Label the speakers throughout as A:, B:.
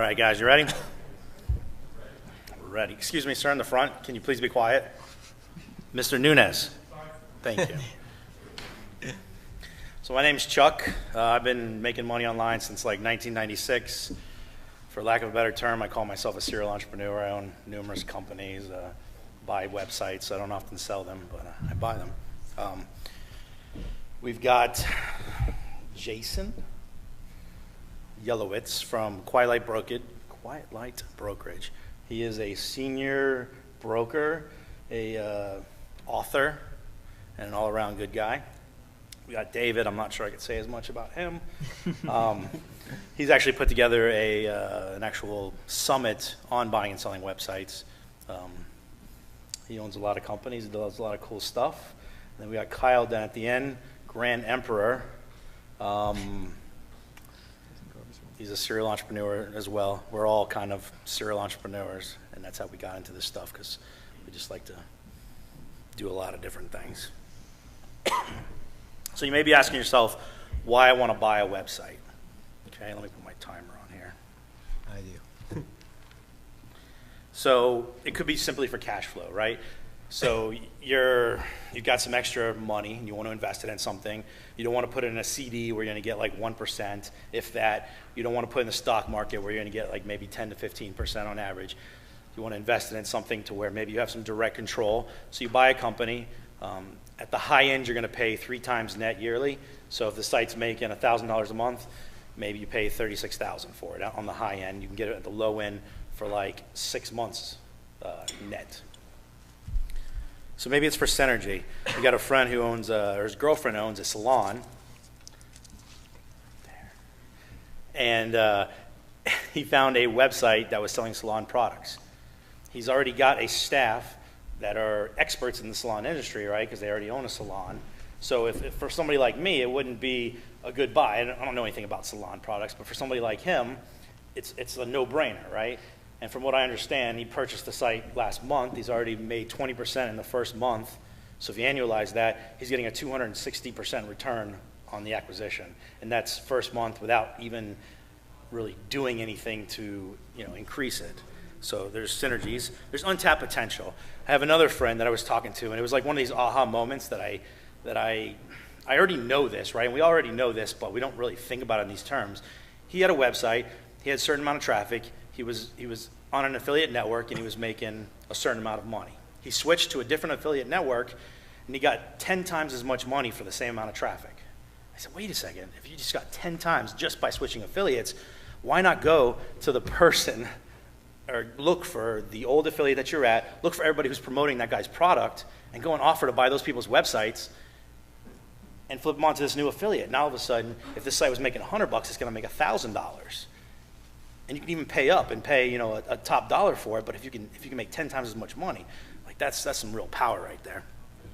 A: right, guys, you ready? Ready. Excuse me, sir, in the front. Can you please be quiet? Mr. Nunez. Thank you. So my name's Chuck. I've been making money online since like 1996. For lack of a better term, I call myself a serial entrepreneur. I own numerous companies, buy websites. I don't often sell them, but I buy them. We've got Jason Yellowitz from Quiet Light Brokerage. He is a senior broker, a author, and an all-around good guy. We got David. I'm not sure I could say as much about him. He's actually put together an actual summit on buying and selling websites. He owns a lot of companies. He does a lot of cool stuff. And then we got Kyle down at the end, Grand Emperor. He's a serial entrepreneur as well. We're all kind of serial entrepreneurs, and that's how we got into this stuff, because we just like to do a lot of different things. So you may be asking yourself why I want to buy a website. Okay, let me put my timer on here.
B: I do.
A: So it could be simply for cash flow, right? So you've got some extra money and you want to invest it in something. You don't want to put it in a CD where you're going to get like 1%, if that. You don't want to put it in the stock market where you're going to get like maybe 10 to 15% on average. You want to invest it in something to where maybe you have some direct control. So you buy a company. At the high end, you're going to pay 3 times net yearly. So if the site's making $1,000 a month, maybe you pay $36,000 for it. On the high end, you can get it at the low end for like 6 months net. So maybe it's for synergy. You got a friend who owns, or his girlfriend owns a salon. And he found a website that was selling salon products. He's already got a staff that are experts in the salon industry, right? Because they already own a salon. So if for somebody like me, it wouldn't be a good buy. I don't know anything about salon products, but for somebody like him, it's a no-brainer, right? And from what I understand, he purchased the site last month. He's already made 20% in the first month. So if you annualize that, he's getting a 260% return on the acquisition. And that's first month without even really doing anything to increase it. So there's synergies. There's untapped potential. I have another friend that I was talking to, and it was like one of these aha moments that I already know this, right? And we already know this, but we don't really think about it in these terms. He had a website. He had a certain amount of traffic. He was on an affiliate network, and he was making a certain amount of money. He switched to a different affiliate network, and he got 10 times as much money for the same amount of traffic. I said, wait a second. If you just got 10 times just by switching affiliates, why not go to the person or look for the old affiliate that you're at, look for everybody who's promoting that guy's product, and go and offer to buy those people's websites and flip them onto this new affiliate. Now all of a sudden, if this site was making $100, it's going to make $1,000. And you can even pay up and pay a top dollar for it. But if you can make 10 times as much money, like that's some real power right there.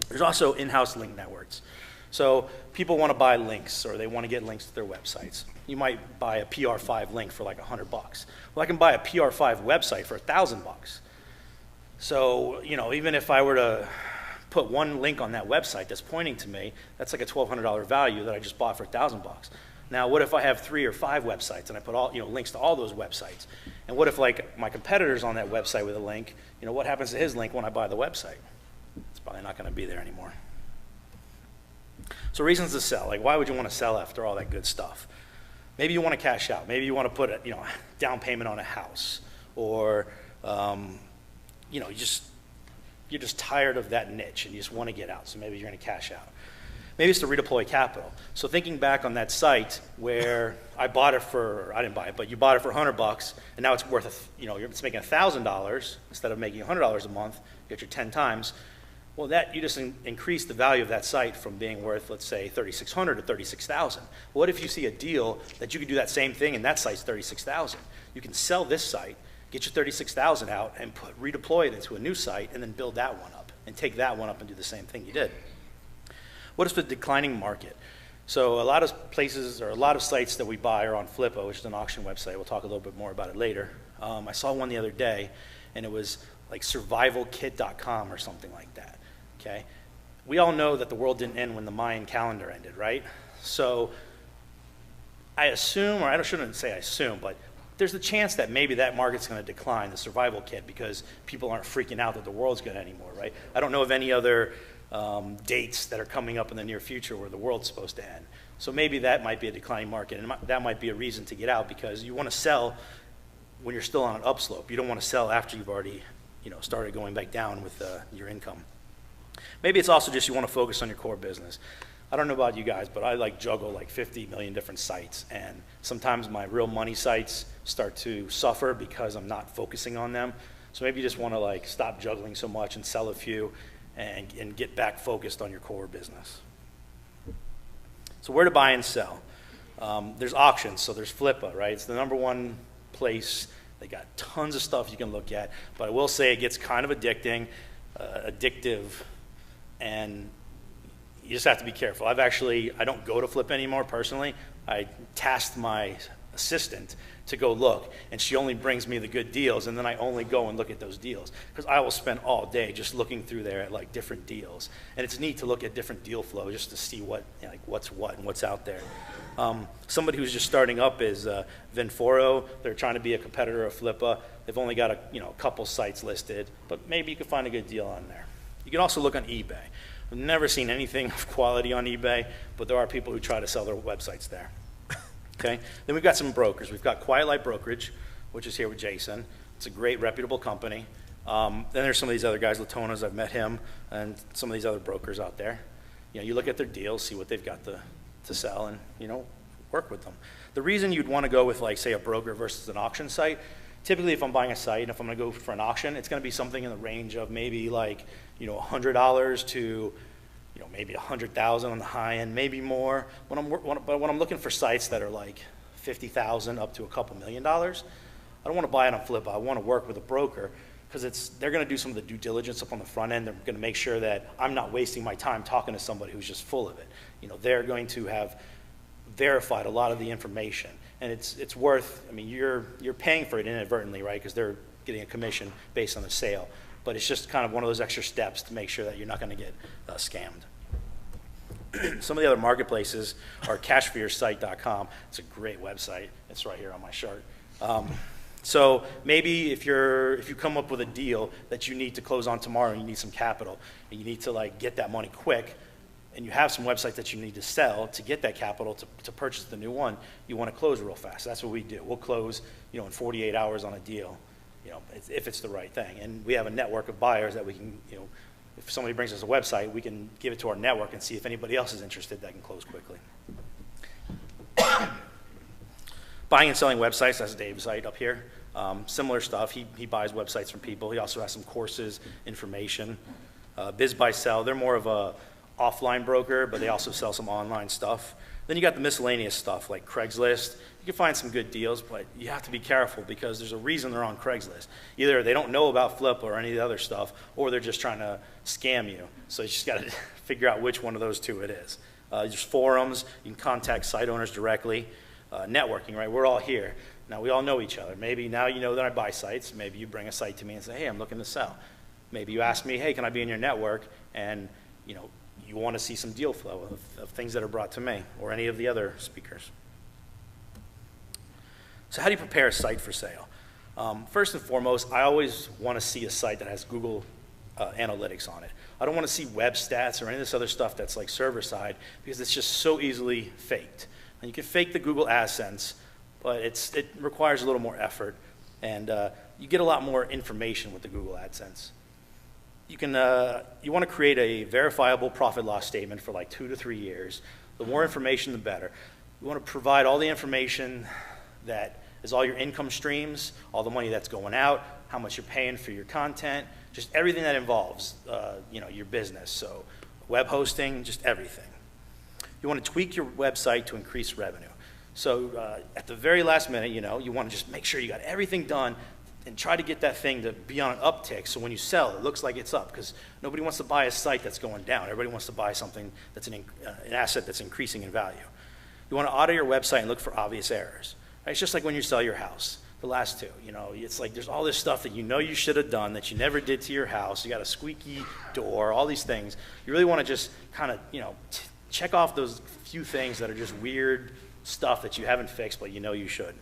A: There's also in-house link networks. So people want to buy links, or they want to get links to their websites. You might buy a PR5 link for like $100. Well, I can buy a PR5 website for $1,000. So even if I were to put one link on that website that's pointing to me, that's like a $1,200 value that I just bought for $1,000. Now, what if I have 3 or 5 websites and I put all links to all those websites? And what if like my competitor's on that website with a link? What happens to his link when I buy the website? It's probably not going to be there anymore. So reasons to sell. Like, why would you want to sell after all that good stuff? Maybe you want to cash out. Maybe you want to put a down payment on a house, or you're just tired of that niche and you just want to get out. So maybe you're going to cash out. Maybe it's to redeploy capital. So thinking back on that site where I didn't buy it, but you bought it for $100, and now it's worth it's making $1,000 instead of making $100 a month. You get your 10 times. Well, that you just increase the value of that site from being worth, let's say, $3,600 to $36,000. What if you see a deal that you can do that same thing and that site's $36,000? You can sell this site, get your $36,000 out, and redeploy it into a new site, and then build that one up, and take that one up and do the same thing you did. What is the declining market? So a lot of places, or a lot of sites that we buy are on Flippo, which is an auction website. We'll talk a little bit more about it later. I saw one the other day, and it was like survivalkit.com or something like that. Okay, we all know that the world didn't end when the Mayan calendar ended, right? So I assume, or I shouldn't say I assume, but there's the chance that maybe that market's going to decline, the survival kit, because people aren't freaking out that the world's good anymore, right? I don't know of any other dates that are coming up in the near future where the world's supposed to end. So maybe that might be a declining market, and that might be a reason to get out, because you want to sell when you're still on an upslope. You don't want to sell after you've already, started going back down with your income. Maybe it's also just you want to focus on your core business. I don't know about you guys, but I juggle 50 million different sites, and sometimes my real money sites start to suffer because I'm not focusing on them. So maybe you just want to stop juggling so much and sell a few and get back focused on your core business. So where to buy and sell? There's auctions, so there's Flippa, right? It's the #1 place. They got tons of stuff you can look at, but I will say it gets kind of addictive, and you just have to be careful. I don't go to Flip anymore personally. I tasked my assistant to go look, and she only brings me the good deals, and then I only go and look at those deals, because I will spend all day just looking through there at different deals. And it's neat to look at different deal flow just to see what's what and what's out there. Somebody who's just starting up is Vinforo. They're trying to be a competitor of Flippa. They've only got a couple sites listed, but maybe you can find a good deal on there. You can also look on eBay. I've never seen anything of quality on eBay, but there are people who try to sell their websites there. Okay. Then we've got some brokers. We've got Quiet Light Brokerage, which is here with Jason. It's a great, reputable company. Then there's some of these other guys, Latona's, I've met him, and some of these other brokers out there. You look at their deals, see what they've got to sell, and work with them. The reason you'd want to go with say a broker versus an auction site, typically if I'm buying a site and if I'm going to go for an auction, it's going to be something in the range of maybe $100 to maybe $100,000 on the high end, maybe more. But when I'm looking for sites that are $50,000 up to a couple $1 million, I don't want to buy it on Flip. I want to work with a broker, because they're going to do some of the due diligence up on the front end. They're going to make sure that I'm not wasting my time talking to somebody who's just full of it. They're going to have verified a lot of the information, and it's worth. You're paying for it inadvertently, right? Because they're getting a commission based on the sale. But it's just kind of one of those extra steps to make sure that you're not going to get scammed. Some of the other marketplaces are cashforyoursite.com. It's a great website. It's right here on my chart. So maybe if you come up with a deal that you need to close on tomorrow, and you need some capital, and you need to get that money quick, and you have some websites that you need to sell to get that capital to purchase the new one, you want to close real fast. That's what we do. We'll close in 48 hours on a deal, if it's the right thing. And we have a network of buyers that we can, if somebody brings us a website, we can give it to our network and see if anybody else is interested that can close quickly. Buying and selling websites, that's Dave's site up here. Similar stuff. He buys websites from people. He also has some courses, information. Biz Buy Sell, they're more of a offline broker, but they also sell some online stuff. Then you got the miscellaneous stuff like Craigslist. You can find some good deals, but you have to be careful, because there's a reason they're on Craigslist. Either they don't know about Flip or any of the other stuff, or they're just trying to scam you. So you just got to figure out which one of those two it is. There's forums. You can contact site owners directly. Networking, right? We're all here. Now, we all know each other. Maybe now you know that I buy sites. Maybe you bring a site to me and say, hey, I'm looking to sell. Maybe you ask me, hey, can I be in your network? And, you want to see some deal flow of things that are brought to me or any of the other speakers. So how do you prepare a site for sale? First and foremost, I always want to see a site that has Google Analytics on it. I don't want to see web stats or any of this other stuff that's server side, because it's just so easily faked. And you can fake the Google AdSense, but it requires a little more effort, and you get a lot more information with the Google AdSense. You want to create a verifiable profit loss statement for 2 to 3 years. The more information, the better. You want to provide all the information that is all your income streams, all the money that's going out, how much you're paying for your content, just everything that involves your business. So web hosting, just everything. You want to tweak your website to increase revenue. So at the very last minute, you want to just make sure you got everything done and try to get that thing to be on an uptick, so when you sell, it looks like it's up, because nobody wants to buy a site that's going down. Everybody wants to buy something that's an asset that's increasing in value. You want to audit your website and look for obvious errors. Right? It's just like when you sell your house, the last two. It's like there's all this stuff that you should have done that you never did to your house. You got a squeaky door, all these things. You really want to just kind of, check off those few things that are just weird stuff that you haven't fixed, but you should.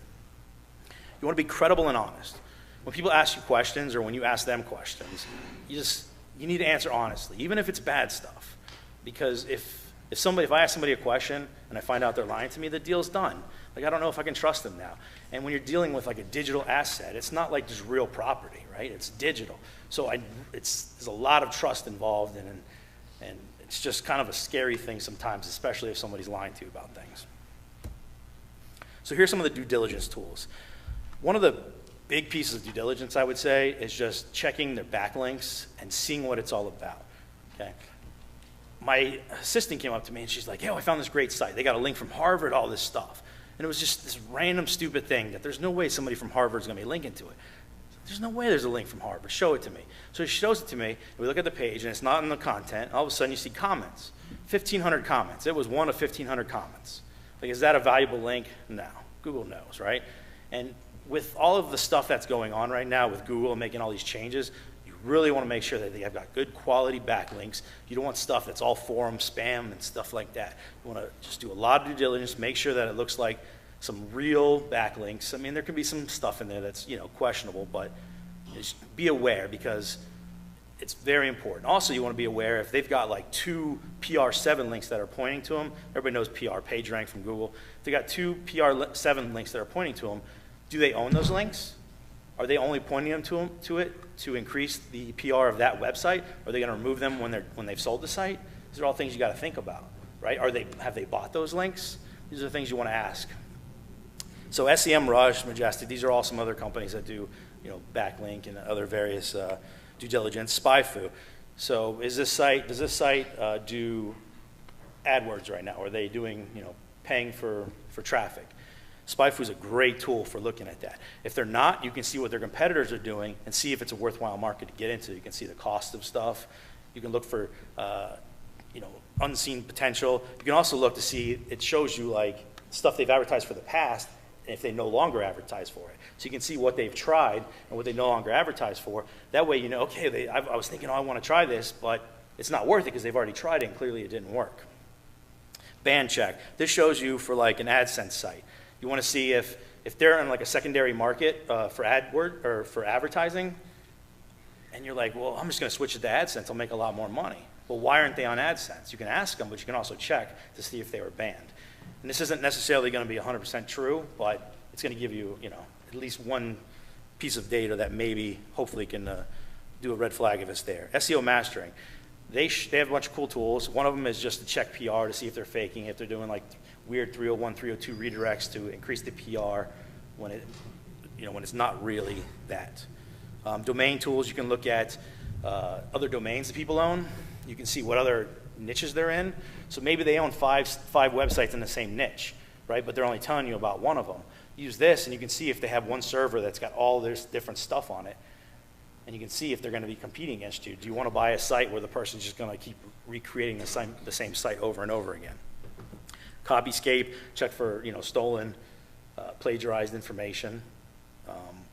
A: You want to be credible and honest. When people ask you questions or when you ask them questions, you need to answer honestly, even if it's bad stuff. Because if I ask somebody a question and I find out they're lying to me, the deal's done. Like, I don't know if I can trust them now. And when you're dealing with like a digital asset, it's not like just real property, right? It's digital. So there's a lot of trust involved, and it's just kind of a scary thing sometimes, especially if somebody's lying to you about things. So here's some of the due diligence tools. One of the big pieces of due diligence, I would say, is just checking their backlinks and seeing what it's all about, okay? My assistant came up to me and she's like, "Yo, I found this great site. They got a link from Harvard, all this stuff." And it was just this random stupid thing that there's no way somebody from Harvard is going to be linking to it. There's no way there's a link from Harvard. Show it to me. So she shows it to me, and we look at the page, and it's not in the content. All of a sudden, you see comments. 1,500 comments. It was one of 1,500 comments. Like, is that a valuable link? No. Google knows, right? And with all of the stuff that's going on right now with Google and making all these changes, you really want to make sure that they have got good quality backlinks. You don't want stuff that's all forum spam and stuff like that. You want to just do a lot of due diligence, make sure that it looks like some real backlinks. I mean, there can be some stuff in there that's, questionable, but just be aware because it's very important. Also, you want to be aware if they've got like 2 PR7 links that are pointing to them. Everybody knows PR, PageRank from Google. If they got 2 PR7 links that are pointing to them, do they own those links? Are they only pointing them to it to increase the PR of that website? Are they going to remove them when they've sold the site? These are all things you got to think about, right? Have they bought those links? These are the things you want to ask. So SEMrush, Majestic, these are all some other companies that do, backlink and other various due diligence. SpyFu. So does this site do AdWords right now? Are they doing, paying for traffic? SpyFu is a great tool for looking at that. If they're not, you can see what their competitors are doing and see if it's a worthwhile market to get into. You can see the cost of stuff. You can look for, unseen potential. You can also look to see, it shows you like stuff they've advertised for the past and if they no longer advertise for it. So you can see what they've tried and what they no longer advertise for. That way you know, okay, I was thinking, I want to try this, but it's not worth it because they've already tried it and clearly it didn't work. Ban check. This shows you for like an AdSense site. You want to see if they're in like a secondary market for AdWord or for advertising, and you're like, well, I'm just going to switch it to AdSense. I'll make a lot more money. Well, why aren't they on AdSense? You can ask them, but you can also check to see if they were banned. And this isn't necessarily going to be 100% true, but it's going to give you, at least one piece of data that maybe, hopefully, can do a red flag if it's there. SEO mastering. They have a bunch of cool tools. One of them is just to check PR to see if they're faking, if they're doing like weird 301, 302 redirects to increase the PR when it's not really that. Domain tools, you can look at other domains that people own. You can see what other niches they're in. So maybe they own five websites in the same niche, right? But they're only telling you about one of them. Use this and you can see if they have one server that's got all this different stuff on it. And you can see if they're going to be competing against you. Do you want to buy a site where the person's just going to keep recreating the same site over and over again? Copyscape, check for stolen, plagiarized information.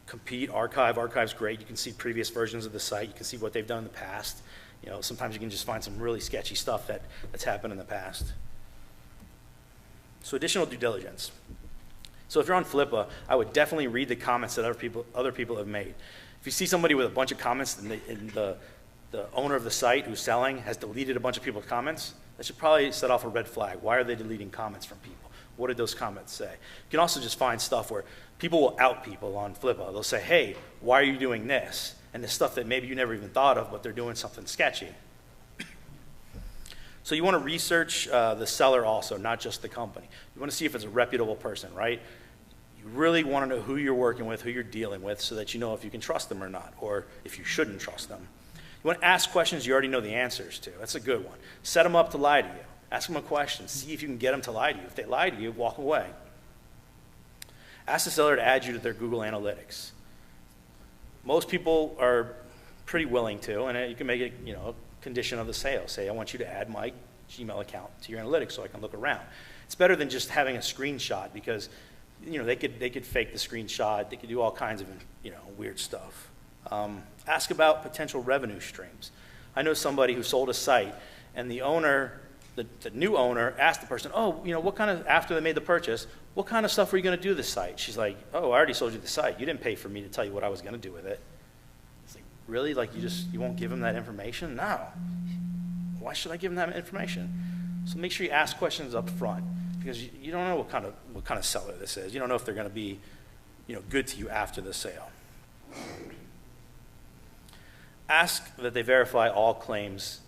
A: Compete, archive. Archive's great. You can see previous versions of the site. You can see what they've done in the past. Sometimes you can just find some really sketchy stuff that's happened in the past. So additional due diligence. So if you're on Flippa, I would definitely read the comments that other people have made. If you see somebody with a bunch of comments and the owner of the site who's selling has deleted a bunch of people's comments, that should probably set off a red flag. Why are they deleting comments from people? What did those comments say? You can also just find stuff where people will out people on Flippa. They'll say, hey, why are you doing this? And the stuff that maybe you never even thought of, but they're doing something sketchy. So you want to research the seller also, not just the company. You want to see if it's a reputable person, right? You really want to know who you're working with, who you're dealing with, so that you know if you can trust them or not, or if you shouldn't trust them. You want to ask questions you already know the answers to. That's a good one. Set them up to lie to you. Ask them a question. See if you can get them to lie to you. If they lie to you, walk away. Ask the seller to add you to their Google Analytics. Most people are pretty willing to, and you can make it a condition of the sale. Say, I want you to add my Gmail account to your analytics so I can look around. It's better than just having a screenshot because they could fake the screenshot. They could do all kinds of weird stuff. Ask about potential revenue streams. I know somebody who sold a site, and the owner the new owner asked the person, oh, what kind of, after they made the purchase, what kind of stuff were you going to do to the site? She's like, oh, I already sold you the site. You didn't pay for me to tell you what I was going to do with it. It's like, really? Like, you won't give them that information? No. Why should I give them that information? So make sure you ask questions up front, because you don't know what kind of seller this is. You don't know if they're going to be, good to you after the sale. Ask that they verify all claims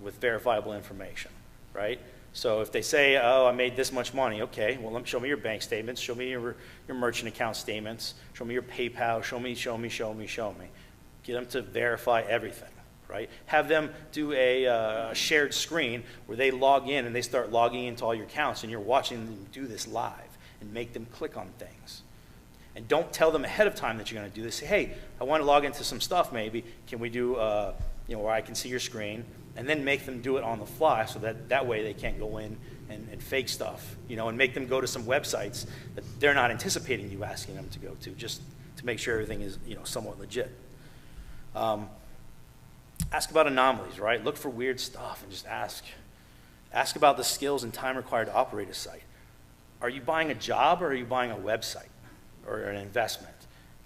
A: with verifiable information, right? So if they say, oh, I made this much money, okay, well, show me your bank statements, show me your merchant account statements, show me your PayPal, show me. Get them to verify everything, right? Have them do a shared screen where they log in and they start logging into all your accounts, and you're watching them do this live, and make them click on things. And don't tell them ahead of time that you're going to do this. Say, hey, I want to log into some stuff maybe. Can we do, where I can see your screen? And then make them do it on the fly, so that way they can't go in and fake stuff, and make them go to some websites that they're not anticipating you asking them to go to, just to make sure everything is, somewhat legit. Ask about anomalies, right? Look for weird stuff and just ask. Ask about the skills and time required to operate a site. Are you buying a job, or are you buying a website or an investment?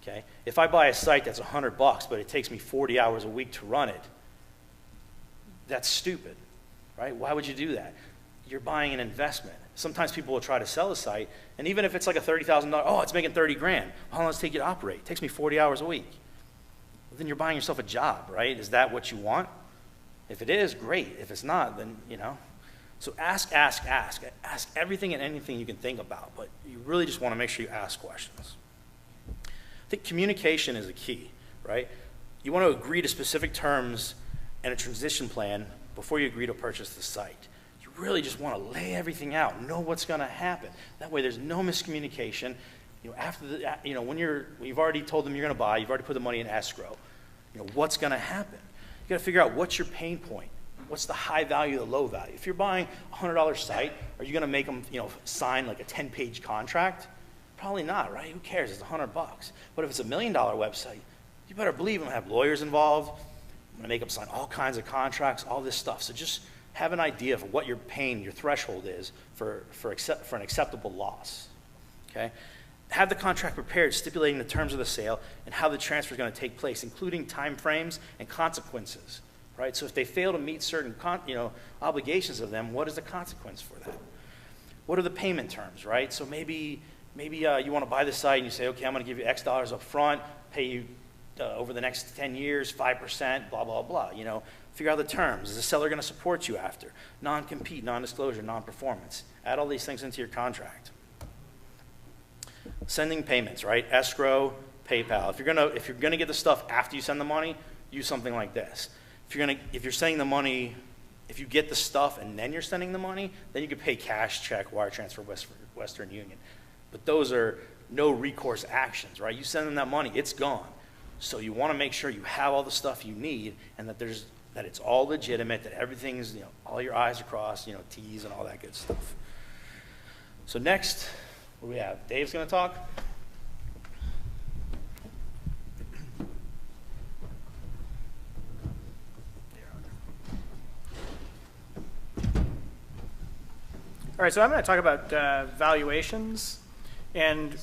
A: Okay? If I buy a site that's $100, but it takes me 40 hours a week to run it, that's stupid, right? Why would you do that? You're buying an investment. Sometimes people will try to sell a site, and even if it's like a $30,000, oh, it's making 30 grand. How long does it take you to operate? It takes me 40 hours a week. Well, then you're buying yourself a job, right? Is that what you want? If it is, great. If it's not, then, So ask. Ask everything and anything you can think about, but you really just want to make sure you ask questions. I think communication is a key, right? You want to agree to specific terms and a transition plan before you agree to purchase the site. You really just want to lay everything out, know what's going to happen. That way there's no miscommunication. After when you've already told them you're going to buy, you've already put the money in escrow. What's going to happen? You got to figure out what's your pain point. What's the high value, the low value? If you're buying a $100 site, are you going to make them, sign like a 10-page contract? Probably not, right? Who cares? It's $100. But if it's $1 million website, you better believe I'm going to have lawyers involved. I'm going to make them sign all kinds of contracts, all this stuff. So just have an idea of what your pain, your threshold is for an acceptable loss. Okay? Have the contract prepared, stipulating the terms of the sale and how the transfer is going to take place, including time frames and consequences. Right? So if they fail to meet certain obligations of them, what is the consequence for that? What are the payment terms, right? So maybe you want to buy the site and you say, okay, I'm going to give you X dollars up front, pay you over the next 10 years, 5%, blah, blah, blah. Figure out the terms. Is the seller going to support you after? Non-compete, non-disclosure, non-performance. Add all these things into your contract. Sending payments, right? Escrow, PayPal. If you're gonna get the stuff after you send the money, use something like this. If you're sending the money, if you get the stuff and then you're sending the money, then you can pay cash, check, wire transfer, Western Union. But those are no recourse actions, right? You send them that money, it's gone. So you want to make sure you have all the stuff you need, and that it's all legitimate, that everything's, all your I's are crossed, T's and all that good stuff. So next, what do we have? Dave's going to talk.
C: All right, so I'm going to talk about valuations, and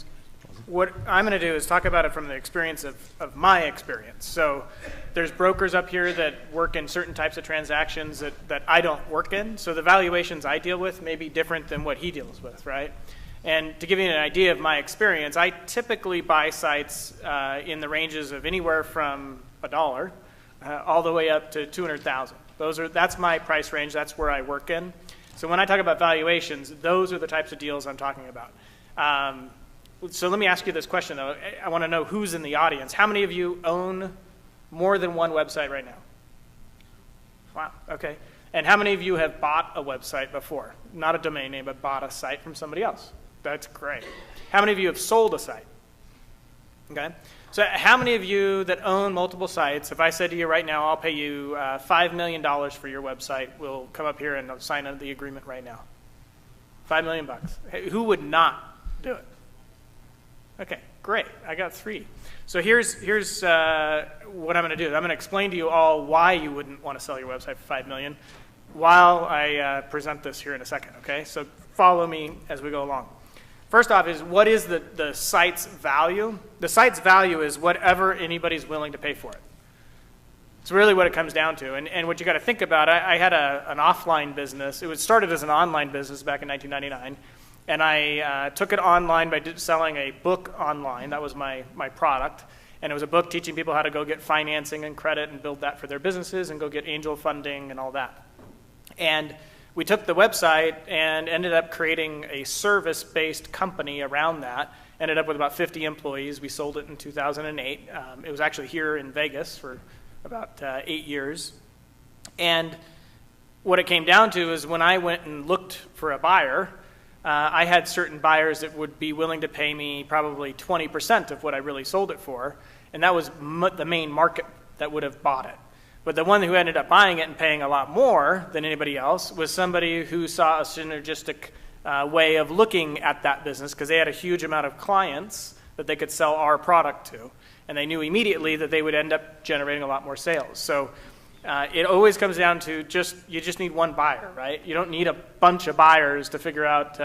C: what I'm going to do is talk about it from the experience of my experience. So there's brokers up here that work in certain types of transactions that I don't work in, so the valuations I deal with may be different than what he deals with, right? And to give you an idea of my experience, I typically buy sites in the ranges of anywhere from $1 all the way up to $200,000. That's my price range. That's where I work in. So when I talk about valuations, those are the types of deals I'm talking about. So let me ask you this question, though. I want to know who's in the audience. How many of you own more than one website right now? Wow, okay. And how many of you have bought a website before? Not a domain name, but bought a site from somebody else. That's great. How many of you have sold a site? Okay. So how many of you that own multiple sites, if I said to you right now, I'll pay you $5 million for your website, we'll come up here and sign the agreement right now. $5 million. Hey, who would not do it? Okay, great. I got 3. So here's what I'm going to do. I'm going to explain to you all why you wouldn't want to sell your website for $5 million. while I present this here in a second, okay? So follow me as we go along. First off is, what is the site's value? The site's value is whatever anybody's willing to pay for it. It's really what it comes down to. And what you got to think about, I had an offline business. It was started as an online business back in 1999. And I took it online by selling a book online. That was my product. And it was a book teaching people how to go get financing and credit and build that for their businesses and go get angel funding and all that. And we took the website and ended up creating a service-based company around that. Ended up with about 50 employees. We sold it in 2008. It was actually here in Vegas for about 8 years. And what it came down to is when I went and looked for a buyer, I had certain buyers that would be willing to pay me probably 20% of what I really sold it for, and that was the main market that would have bought it. But the one who ended up buying it and paying a lot more than anybody else was somebody who saw a synergistic way of looking at that business, because they had a huge amount of clients that they could sell our product to, and they knew immediately that they would end up generating a lot more sales. So it always comes down to you just need one buyer, right? You don't need a bunch of buyers to figure out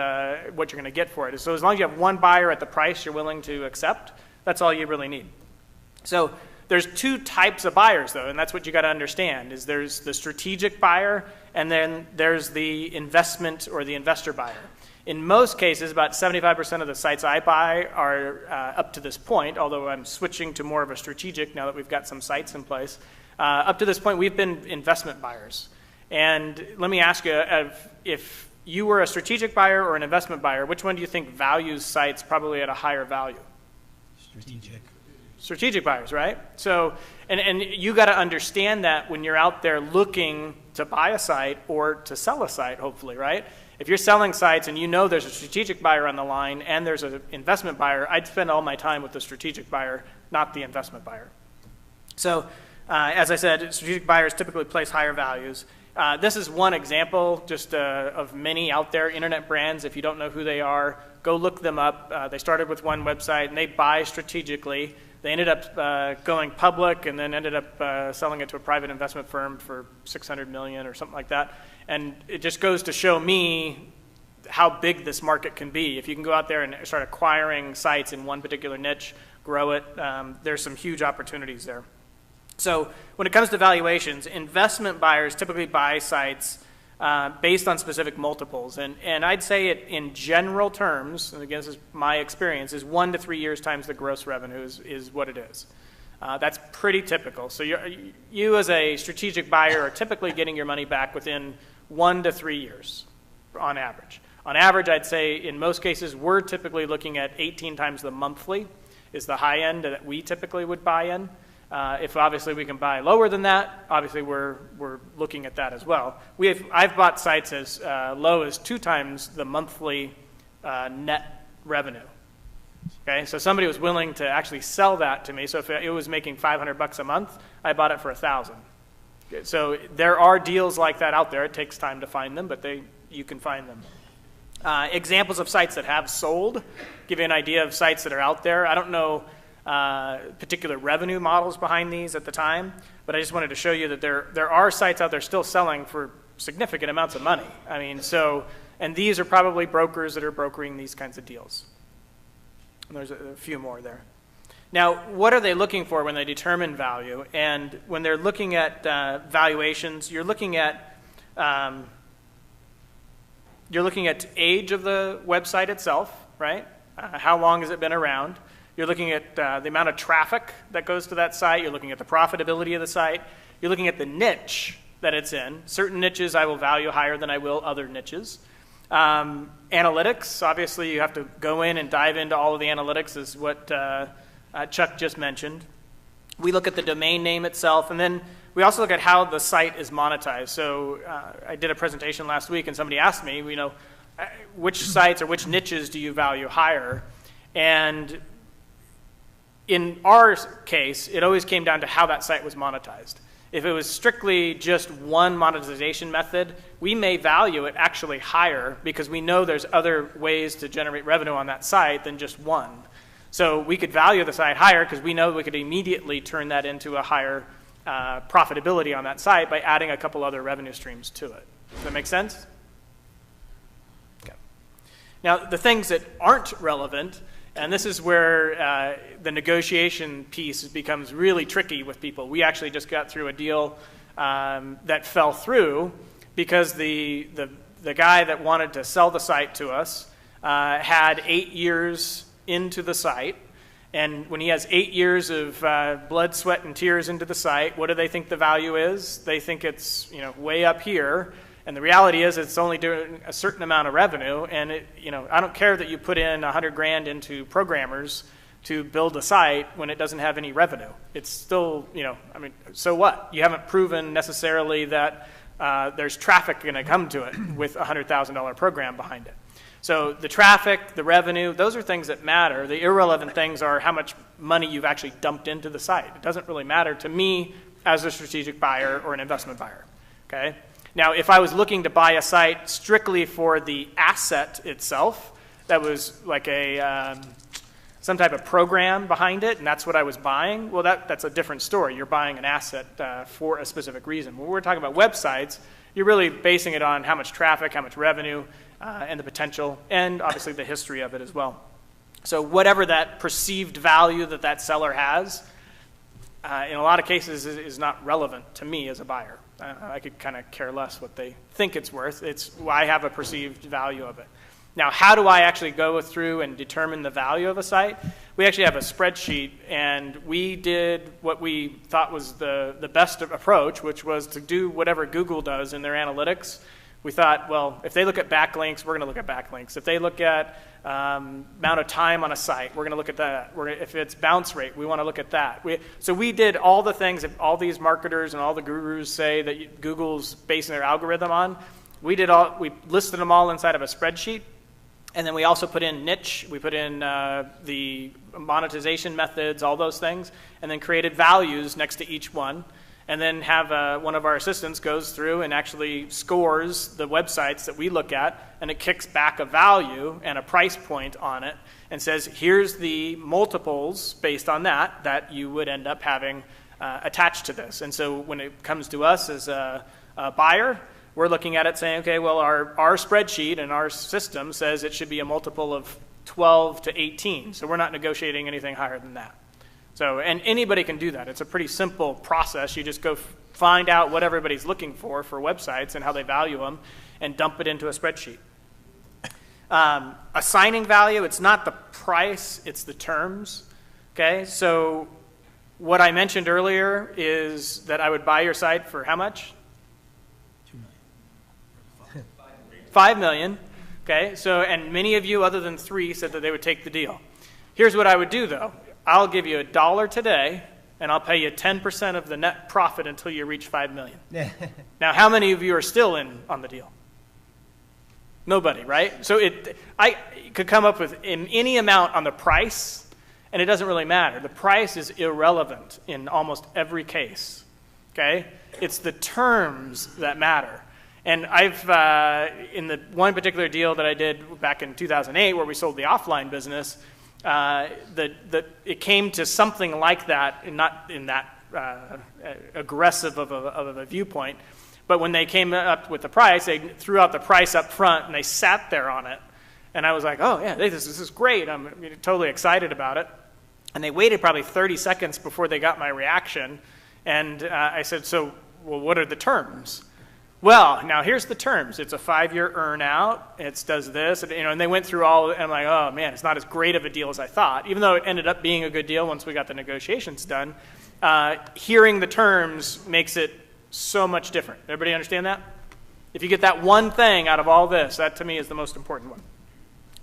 C: what you're going to get for it. So as long as you have one buyer at the price you're willing to accept, that's all you really need. So there's two types of buyers, though, and that's what you got to understand, is there's the strategic buyer, and then there's the investment or the investor buyer. In most cases, about 75% of the sites I buy are up to this point, although I'm switching to more of a strategic now that we've got some sites in place. Up to this point, we've been investment buyers. And let me ask you, if you were a strategic buyer or an investment buyer, which one do you think values sites probably at a higher value?
B: Strategic.
C: Strategic buyers, right? So, and you got to understand that when you're out there looking to buy a site or to sell a site, hopefully, right? If you're selling sites and you know there's a strategic buyer on the line and there's an investment buyer, I'd spend all my time with the strategic buyer, not the investment buyer. So, as I said, strategic buyers typically place higher values. This is one example just of many out there, internet brands. If you don't know who they are, go look them up. They started with one website and they buy strategically. They ended up going public and then ended up selling it to a private investment firm for $600 million or something like that. And it just goes to show me how big this market can be. If you can go out there and start acquiring sites in one particular niche, grow it, there's some huge opportunities there. So when it comes to valuations, investment buyers typically buy sites based on specific multiples. And I'd say it in general terms, and again, this is my experience, is 1 to 3 years times the gross revenue is what it is. That's pretty typical. So you as a strategic buyer are typically getting your money back within 1 to 3 years on average. On average, I'd say in most cases, we're typically looking at 18 times the monthly is the high end that we typically would buy in. If obviously we can buy lower than that, obviously we're looking at that as well. I've bought sites as low as 2 times the monthly net revenue. Okay, so somebody was willing to actually sell that to me. So if it was making $500 a month, I bought it for $1,000. Okay, so there are deals like that out there. It takes time to find them, but you can find them. Examples of sites that have sold, give you an idea of sites that are out there. I don't know particular revenue models behind these at the time, but I just wanted to show you that there are sites out there still selling for significant amounts of money. I mean, and these are probably brokers that are brokering these kinds of deals. And there's a few more there. Now, what are they looking for when they determine value? And when they're looking at valuations, you're looking at age of the website itself, right? How long has it been around? You're looking at the amount of traffic that goes to that site. You're looking at the profitability of the site. You're looking at the niche that it's in. Certain niches I will value higher than I will other niches. Analytics, obviously you have to go in and dive into all of the analytics, is what Chuck just mentioned. We look at the domain name itself, and then we also look at how the site is monetized. So I did a presentation last week, and somebody asked me, which sites or which niches do you value higher? And in our case, it always came down to how that site was monetized. If it was strictly just one monetization method, we may value it actually higher because we know there's other ways to generate revenue on that site than just one. So we could value the site higher because we know we could immediately turn that into a higher profitability on that site by adding a couple other revenue streams to it. Does that make sense? Okay. Now, the things that aren't relevant, and this is where the negotiation piece becomes really tricky with people. We actually just got through a deal that fell through because the guy that wanted to sell the site to us had 8 years into the site. And when he has 8 years of blood, sweat, and tears into the site, what do they think the value is? They think it's way up here. And the reality is it's only doing a certain amount of revenue. And I don't care that you put in $100,000 into programmers to build a site when it doesn't have any revenue. It's still, so what? You haven't proven necessarily that there's traffic going to come to it with a $100,000 program behind it. So the traffic, the revenue, those are things that matter. The irrelevant things are how much money you've actually dumped into the site. It doesn't really matter to me as a strategic buyer or an investment buyer. Okay? Now, if I was looking to buy a site strictly for the asset itself, that was like some type of program behind it, and that's what I was buying, well, that's a different story. You're buying an asset for a specific reason. When we're talking about websites, you're really basing it on how much traffic, how much revenue, and the potential, and obviously the history of it as well. So whatever that perceived value that seller has, in a lot of cases is not relevant to me as a buyer. I could kind of care less what they think it's worth. I have a perceived value of it. Now, how do I actually go through and determine the value of a site? We actually have a spreadsheet, and we did what we thought was the best approach, which was to do whatever Google does in their analytics. We thought, well, if they look at backlinks, we're going to look at backlinks. If they look at amount of time on a site, we're going to look at that. If it's bounce rate, we want to look at that. So we did all the things that all these marketers and all the gurus say that Google's basing their algorithm on. We listed them all inside of a spreadsheet. And then we also put in niche, we put in the monetization methods, all those things, and then created values next to each one. And then have one of our assistants goes through and actually scores the websites that we look at, and it kicks back a value and a price point on it and says, here's the multiples based on that you would end up having attached to this. And so when it comes to us as a buyer, we're looking at it saying, okay, well, our spreadsheet and our system says it should be a multiple of 12 to 18. So we're not negotiating anything higher than that. So, and anybody can do that. It's a pretty simple process. You just go find out what everybody's looking for websites and how they value them and dump it into a spreadsheet. Assigning value, it's not the price, it's the terms. Okay, so what I mentioned earlier is that I would buy your site for how much? $5 million. Okay, so, and many of you other than 3 said that they would take the deal. Here's what I would do though. I'll give you $1 today, and I'll pay you 10% of the net profit until you reach $5 million. Now, how many of you are still in on the deal? Nobody, right? So I could come up with any amount on the price, and it doesn't really matter. The price is irrelevant in almost every case. Okay, it's the terms that matter. And I've in the one particular deal that I did back in 2008, where we sold the offline business. It came to something like that, and not in that aggressive of a viewpoint, but when they came up with the price, they threw out the price up front, and they sat there on it. And I was like, oh, yeah, this is great. I'm totally excited about it. And they waited probably 30 seconds before they got my reaction. And I said, so, well, what are the terms? Well, now here's the terms. It's a 5-year earn out. It does this, and they went through all. And I'm like, oh man, it's not as great of a deal as I thought. Even though it ended up being a good deal once we got the negotiations done, hearing the terms makes it so much different. Everybody understand that? If you get that one thing out of all this, that to me is the most important one.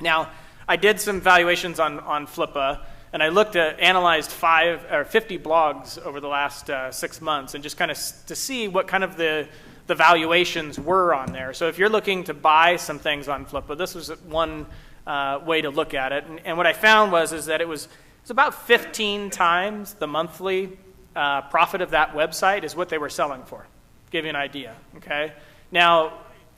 C: Now, I did some valuations on Flippa, and I analyzed 50 blogs over the last 6 months, and just kind of to see what kind of the valuations were on there. So if you're looking to buy some things on Flippa, this was one way to look at it. And what I found is that it's about 15 times the monthly profit of that website is what they were selling for. Give you an idea, okay? Now,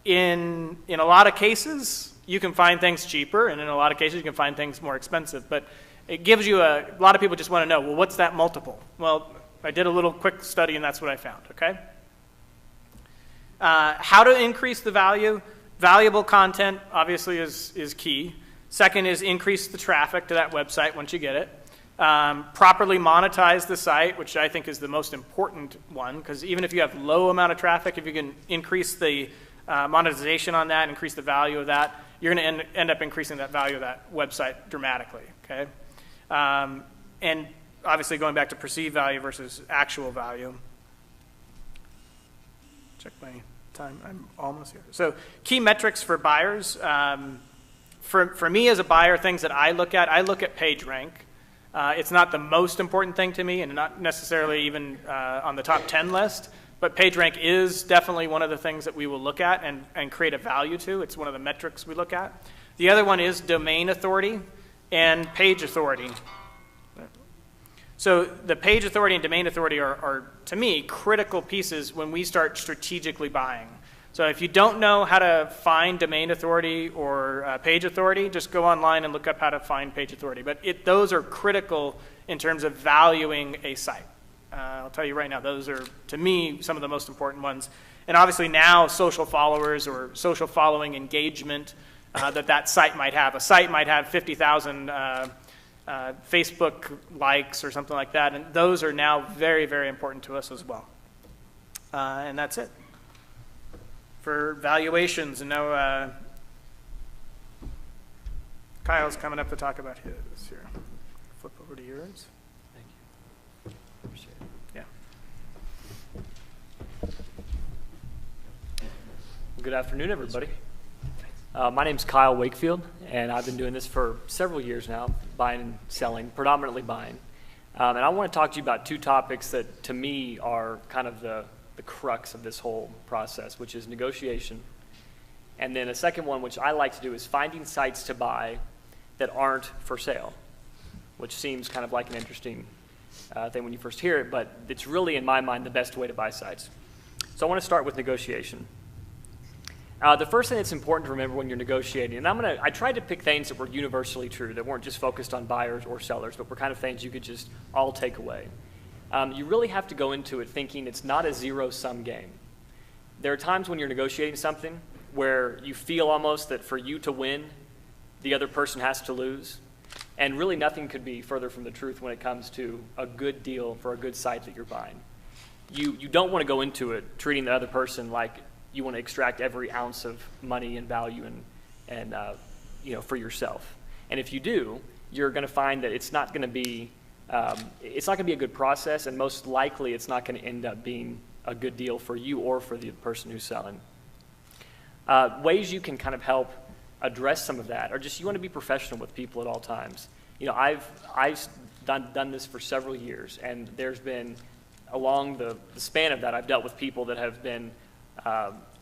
C: in a lot of cases, you can find things cheaper, and in a lot of cases, you can find things more expensive. But it gives you a lot of people just want to know, well, what's that multiple? Well, I did a little quick study, and that's what I found, okay? How to increase the value? Valuable content, obviously, is key. Second is increase the traffic to that website once you get it. Properly monetize the site, which I think is the most important one, because even if you have low amount of traffic, if you can increase the monetization on that, increase the value of that, you're going to end up increasing that value of that website dramatically, okay? And obviously going back to perceived value versus actual value. Check my time, I'm almost here. So key metrics for buyers. For me as a buyer, things that I look at page rank. It's not the most important thing to me and not necessarily even on the top 10 list, but page rank is definitely one of the things that we will look at and create a value to. It's one of the metrics we look at. The other one is domain authority and page authority. So the page authority and domain authority are, to me, critical pieces when we start strategically buying. So if you don't know how to find domain authority or page authority, just go online and look up how to find page authority. But those are critical in terms of valuing a site. I'll tell you right now, those are, to me, some of the most important ones. And obviously now social followers or social following engagement that site might have. A site might have 50,000 Facebook likes or something like that, and those are now very, very important to us as well. And that's it for valuations. And now Kyle's coming up to talk about his here. Flip over to yours.
D: Thank you. Appreciate it.
C: Yeah.
D: Well, good afternoon, everybody. My name's Kyle Wakefield, and I've been doing this for several years now, buying and selling, predominantly buying. And I want to talk to you about two topics that, to me, are kind of the crux of this whole process, which is negotiation. And then a second one, which I like to do, is finding sites to buy that aren't for sale, which seems kind of like an interesting thing when you first hear it, but it's really, in my mind, the best way to buy sites. So I want to start with negotiation. The first thing that's important to remember when you're negotiating, and I tried to pick things that were universally true, that weren't just focused on buyers or sellers, but were kind of things you could just all take away. You really have to go into it thinking it's not a zero-sum game. There are times when you're negotiating something where you feel almost that for you to win, the other person has to lose, and really nothing could be further from the truth when it comes to a good deal for a good site that you're buying. You don't want to go into it treating the other person like you want to extract every ounce of money and value and for yourself. And if you do, you're going to find that it's not going to be a good process, and most likely it's not going to end up being a good deal for you or for the person who's selling. Ways you can kind of help address some of that are just you want to be professional with people at all times. I've done this for several years, and there's been, along the span of that, I've dealt with people that have been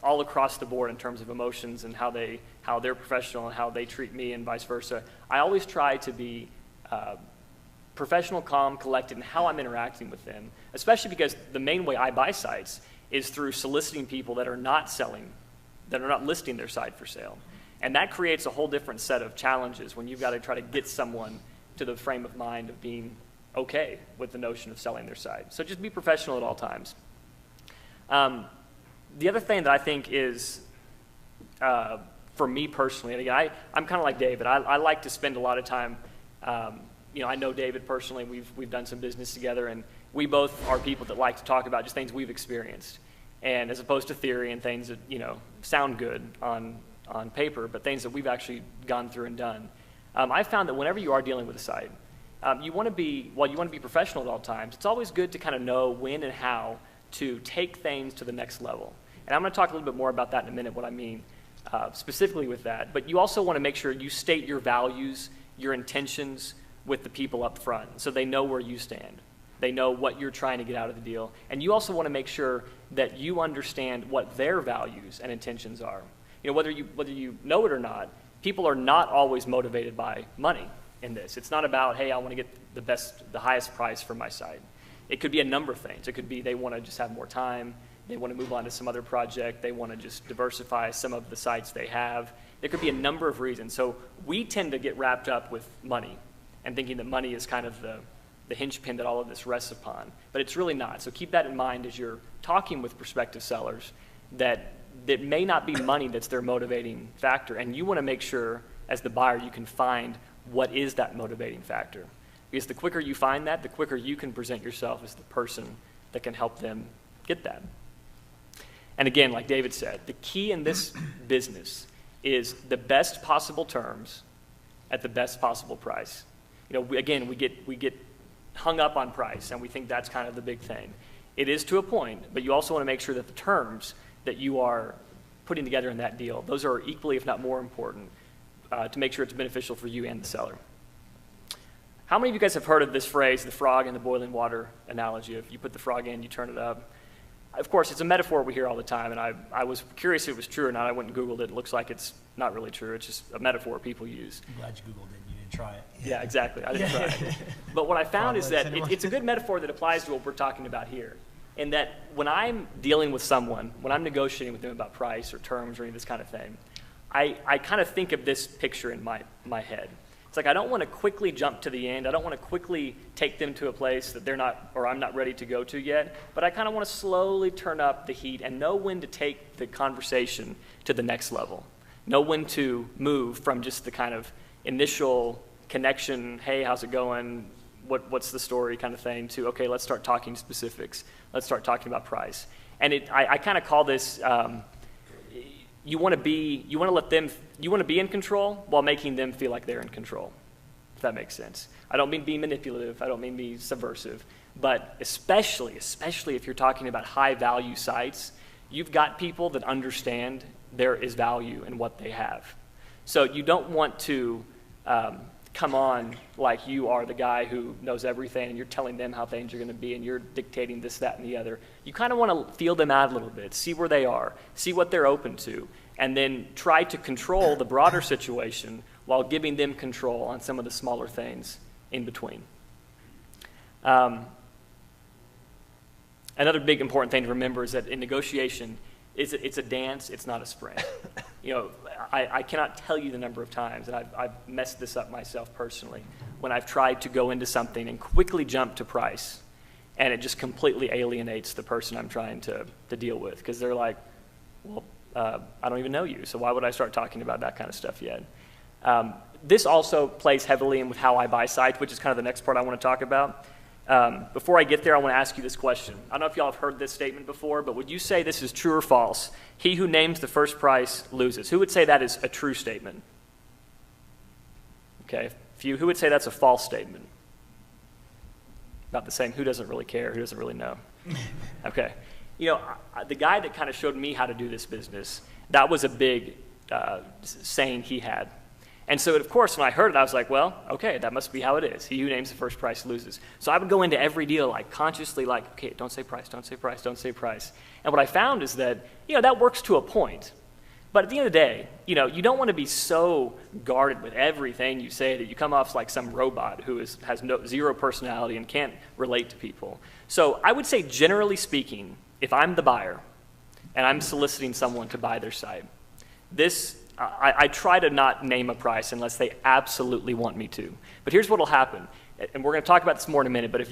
D: all across the board in terms of emotions and how they're professional and how they treat me and vice versa. I always try to be professional, calm, collected in how I'm interacting with them, especially because the main way I buy sites is through soliciting people that are not selling, that are not listing their site for sale. And that creates a whole different set of challenges when you've got to try to get someone to the frame of mind of being okay with the notion of selling their site. So just be professional at all times. The other thing that I think is, for me personally, and again, I'm kind of like David. I like to spend a lot of time, I know David personally. We've done some business together, and we both are people that like to talk about just things we've experienced, and as opposed to theory and things that, sound good on paper, but things that we've actually gone through and done. I've found that whenever you are dealing with a site, you want to be professional at all times. It's always good to kind of know when and how to take things to the next level. And I'm going to talk a little bit more about that in a minute, what I mean specifically with that. But you also want to make sure you state your values, your intentions with the people up front so they know where you stand. They know what you're trying to get out of the deal. And you also want to make sure that you understand what their values and intentions are. Whether you know it or not, people are not always motivated by money in this. It's not about, hey, I want to get the highest price for my site. It could be a number of things. It could be they want to just have more time. They want to move on to some other project. They want to just diversify some of the sites they have. There could be a number of reasons. So we tend to get wrapped up with money and thinking that money is kind of the hinge pin that all of this rests upon. But it's really not. So keep that in mind as you're talking with prospective sellers, that may not be money that's their motivating factor. And you want to make sure, as the buyer, you can find what is that motivating factor. Because the quicker you find that, the quicker you can present yourself as the person that can help them get that. And again, like David said, the key in this business is the best possible terms at the best possible price. You know, we get hung up on price, and we think that's kind of the big thing. It is to a point, but you also want to make sure that the terms that you are putting together in that deal, those are equally, if not more important, to make sure it's beneficial for you and the seller. How many of you guys have heard of this phrase, the frog in the boiling water analogy? If you put the frog in, you turn it up. Of course, it's a metaphor we hear all the time, and I was curious if it was true or not. I went and Googled it. It looks like it's not really true. It's just a metaphor people use.
B: I'm glad you Googled it. You didn't try it.
D: Yeah, exactly. I didn't try it. But what I found is that it's a good metaphor that applies to what we're talking about here. In that when I'm dealing with someone, when I'm negotiating with them about price or terms or any of this kind of thing, I kind of think of this picture in my head. It's like I don't want to quickly jump to the end. I don't want to quickly take them to a place that they're not, or I'm not ready to go to yet. But I kind of want to slowly turn up the heat and know when to take the conversation to the next level. Know when to move from just the kind of initial connection, hey, how's it going? What's the story kind of thing, to, okay, let's start talking specifics. Let's start talking about price. And I kind of call this, you want to be in control while making them feel like they're in control, if that makes sense. I don't mean be manipulative. I don't mean be subversive. But especially if you're talking about high value sites, you've got people that understand there is value in what they have. So you don't want to come on like you are the guy who knows everything and you're telling them how things are going to be and you're dictating this, that, and the other. You kind of want to feel them out a little bit, see where they are, see what they're open to, and then try to control the broader situation while giving them control on some of the smaller things in between. Another big important thing to remember is that in negotiation, it's a dance, it's not a sprint. You know, I cannot tell you the number of times, and I've messed this up myself personally, when I've tried to go into something and quickly jump to price, and it just completely alienates the person I'm trying to deal with, because they're like, well, I don't even know you, so why would I start talking about that kind of stuff yet? This also plays heavily in with how I buy sites, which is kind of the next part I want to talk about. Before I get there, I want to ask you this question. I don't know if y'all have heard this statement before, but would you say this is true or false? He who names the first price loses. Who would say that is a true statement? Okay, who would say that's a false statement? About the same. Who doesn't really care? Who doesn't really know? Okay. You know, the guy that kind of showed me how to do this business, that was a big saying he had. And so, of course, when I heard it, I was like, well, okay, that must be how it is. He who names the first price loses. So I would go into every deal like consciously like, okay, don't say price, don't say price, don't say price. And what I found is that, you know, that works to a point. But at the end of the day, you know, you don't want to be so guarded with everything you say that you come off like some robot who has zero personality and can't relate to people. So I would say, generally speaking, if I'm the buyer and I'm soliciting someone to buy their site, I try to not name a price unless they absolutely want me to. But here's what will happen, and we're going to talk about this more in a minute, but if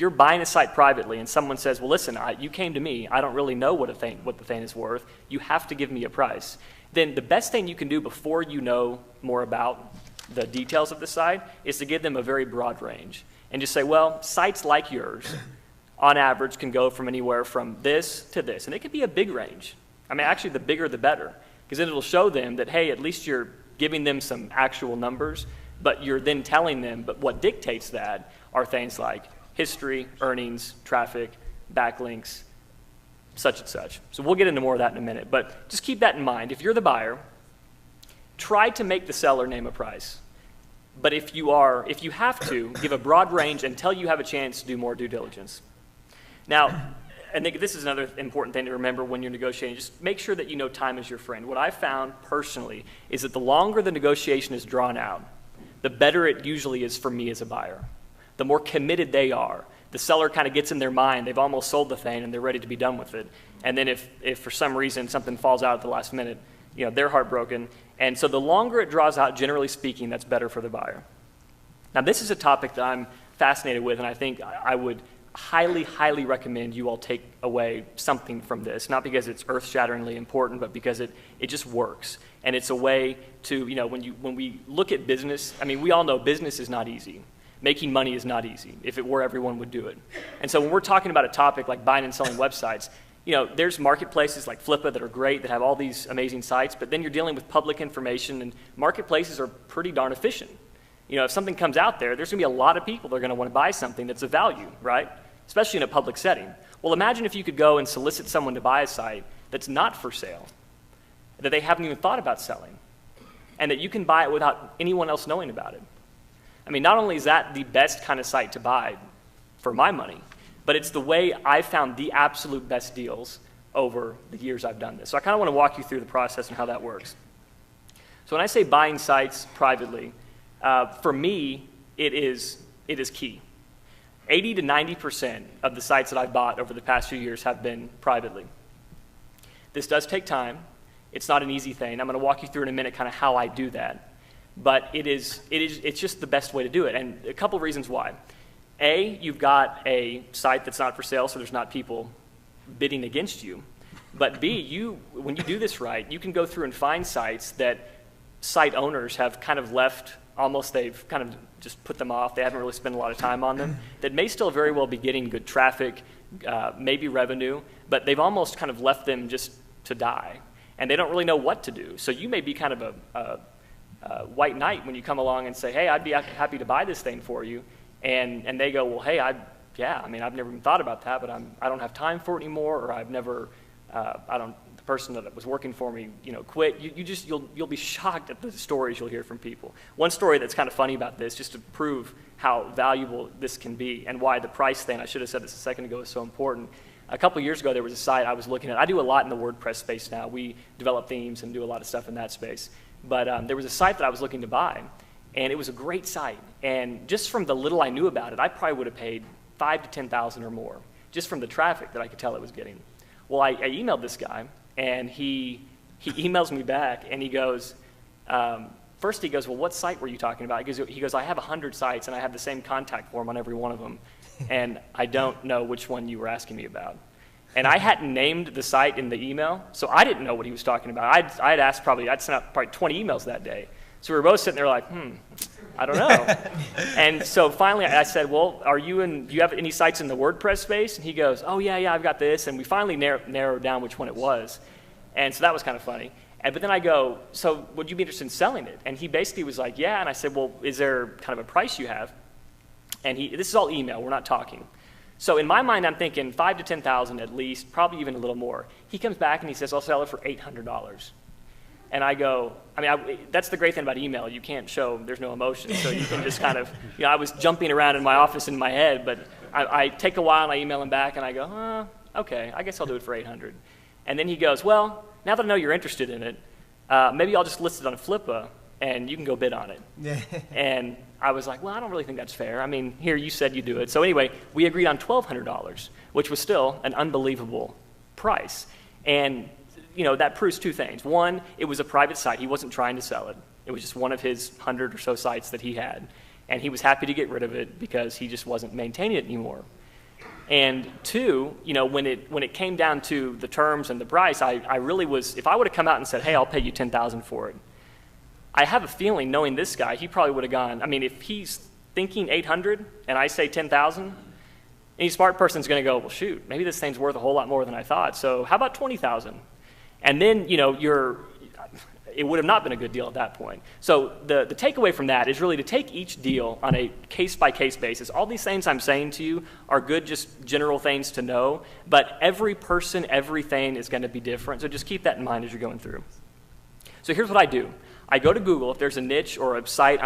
D: you're buying a site privately and someone says, well, listen, you came to me, I don't really know what the thing is worth, you have to give me a price, then the best thing you can do before you know more about the details of the site is to give them a very broad range. And just say, well, sites like yours, on average, can go from anywhere from this to this. And it could be a big range. I mean, actually, the bigger the better. Because then it'll show them that, hey, at least you're giving them some actual numbers, but you're then telling them, but what dictates that are things like history, earnings, traffic, backlinks, such and such. So we'll get into more of that in a minute, but just keep that in mind. If you're the buyer, try to make the seller name a price. But if you have to, give a broad range until you have a chance to do more due diligence. Now, I think this is another important thing to remember when you're negotiating. Just make sure that you know time is your friend. What I've found personally is that the longer the negotiation is drawn out, the better it usually is for me as a buyer. The more committed they are. The seller kind of gets in their mind, they've almost sold the thing and they're ready to be done with it. And then if for some reason something falls out at the last minute, you know, they're heartbroken. And so the longer it draws out, generally speaking, that's better for the buyer. Now this is a topic that I'm fascinated with, and I think I would highly, highly recommend you all take away something from this, not because it's earth-shatteringly important, but because it just works. And it's a way to, when we look at business, I mean, we all know business is not easy. Making money is not easy. If it were, everyone would do it. And so when we're talking about a topic like buying and selling websites, there's marketplaces like Flippa that are great, that have all these amazing sites, but then you're dealing with public information, and marketplaces are pretty darn efficient. If something comes out there, there's going to be a lot of people that are going to want to buy something that's of value, right? Especially in a public setting. Well, imagine if you could go and solicit someone to buy a site that's not for sale, that they haven't even thought about selling, and that you can buy it without anyone else knowing about it. I mean, not only is that the best kind of site to buy for my money, but it's the way I've found the absolute best deals over the years I've done this. So I kind of want to walk you through the process and how that works. So when I say buying sites privately, for me, it is key. 80 to 90% of the sites that I've bought over the past few years have been privately. This does take time. It's not an easy thing. I'm going to walk you through in a minute kind of how I do that. But it's just the best way to do it, and a couple reasons why. A, you've got a site that's not for sale, so there's not people bidding against you. But B, when you do this right, you can go through and find sites that site owners have kind of left, they've kind of just put them off. They haven't really spent a lot of time on them, that may still very well be getting good traffic, maybe revenue, but they've almost kind of left them just to die, and they don't really know what to do. So you may be kind of a white knight when you come along and say, hey, I'd be happy to buy this thing for you. And they go, well, hey, I've never even thought about that, but I don't have time for it anymore, or I've never, the person that was working for me, quit. You'll be shocked at the stories you'll hear from people. One story that's kind of funny about this, just to prove how valuable this can be and why the price thing, I should have said this a second ago, is so important. A couple years ago, there was a site I was looking at. I do a lot in the WordPress space now. We develop themes and do a lot of stuff in that space. But there was a site that I was looking to buy, and it was a great site. And just from the little I knew about it, I probably would have paid $5,000 to $10,000 or more, just from the traffic that I could tell it was getting. Well, I emailed this guy, and he emails me back, and he goes, first he goes, well, what site were you talking about? He goes, I have 100 sites, and I have the same contact form on every one of them, and I don't know which one you were asking me about. And I hadn't named the site in the email, so I didn't know what he was talking about. I'd sent out probably 20 emails that day. So we were both sitting there like, I don't know. And so finally I said, well, do you have any sites in the WordPress space? And he goes, oh, yeah, I've got this. And we finally narrowed down which one it was. And so that was kind of funny. But then I go, so would you be interested in selling it? And he basically was like, yeah. And I said, well, is there kind of a price you have? And this is all email. We're not talking. So in my mind, I'm thinking $5,000 to $10,000 at least, probably even a little more. He comes back and he says, I'll sell it for $800. And I go, that's the great thing about email. You can't show, there's no emotion. So you can just kind of, I was jumping around in my office in my head, but I take a while and I email him back and I go, okay, I guess I'll do it for $800. And then he goes, well, now that I know you're interested in it, maybe I'll just list it on Flippa and you can go bid on it. And I was like, well, I don't really think that's fair. Here, you said you do it. So anyway, we agreed on $1,200, which was still an unbelievable price. And, that proves two things. One, it was a private site. He wasn't trying to sell it. It was just one of his 100 or so sites that he had. And he was happy to get rid of it because he just wasn't maintaining it anymore. And two, when it came down to the terms and the price, I really was, if I would have come out and said, hey, I'll pay you $10,000 for it, I have a feeling, knowing this guy, he probably would have gone, if he's thinking 800 and I say 10,000, any smart person's going to go, well, shoot, maybe this thing's worth a whole lot more than I thought, so how about 20,000? And then, it would have not been a good deal at that point. So the takeaway from that is really to take each deal on a case-by-case basis. All these things I'm saying to you are good, just general things to know, but every person, everything is going to be different, so just keep that in mind as you're going through. So here's what I do. I go to Google if there's a niche or a site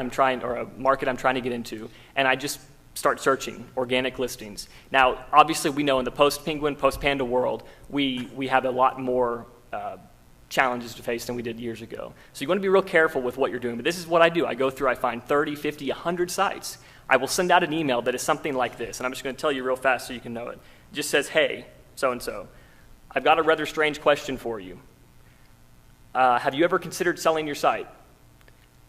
D: or a market I'm trying to get into, and I just start searching organic listings. Now, obviously, we know in the post-Penguin, post-Panda world, we have a lot more challenges to face than we did years ago. So you want to be real careful with what you're doing. But this is what I do. I go through, I find 30, 50, 100 sites. I will send out an email that is something like this, and I'm just going to tell you real fast so you can know it. It just says, hey, so-and-so, I've got a rather strange question for you. Have you ever considered selling your site?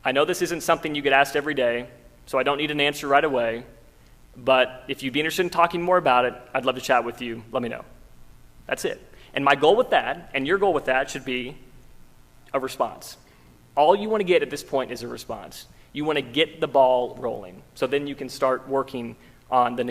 D: I know this isn't something you get asked every day, so I don't need an answer right away, But if you'd be interested in talking more about it, I'd love to chat with you. Let me know. That's it. And my goal with that, and your goal with that, should be a response. All you want to get at this point is a response. You want to get the ball rolling. So then you can start working on the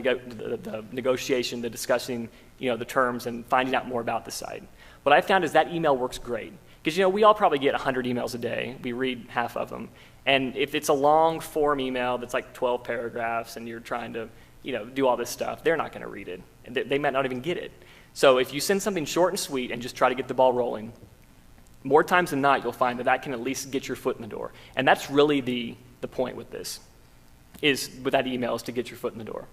D: negotiation, the discussing, the terms, and finding out more about the site. What I found is that email works great. Because, we all probably get 100 emails a day. We read half of them. And if it's a long form email that's like 12 paragraphs and you're trying to, do all this stuff, they're not going to read it. And they might not even get it. So if you send something short and sweet and just try to get the ball rolling, more times than not, you'll find that can at least get your foot in the door. And that's really the point with this, with that email, is to get your foot in the door.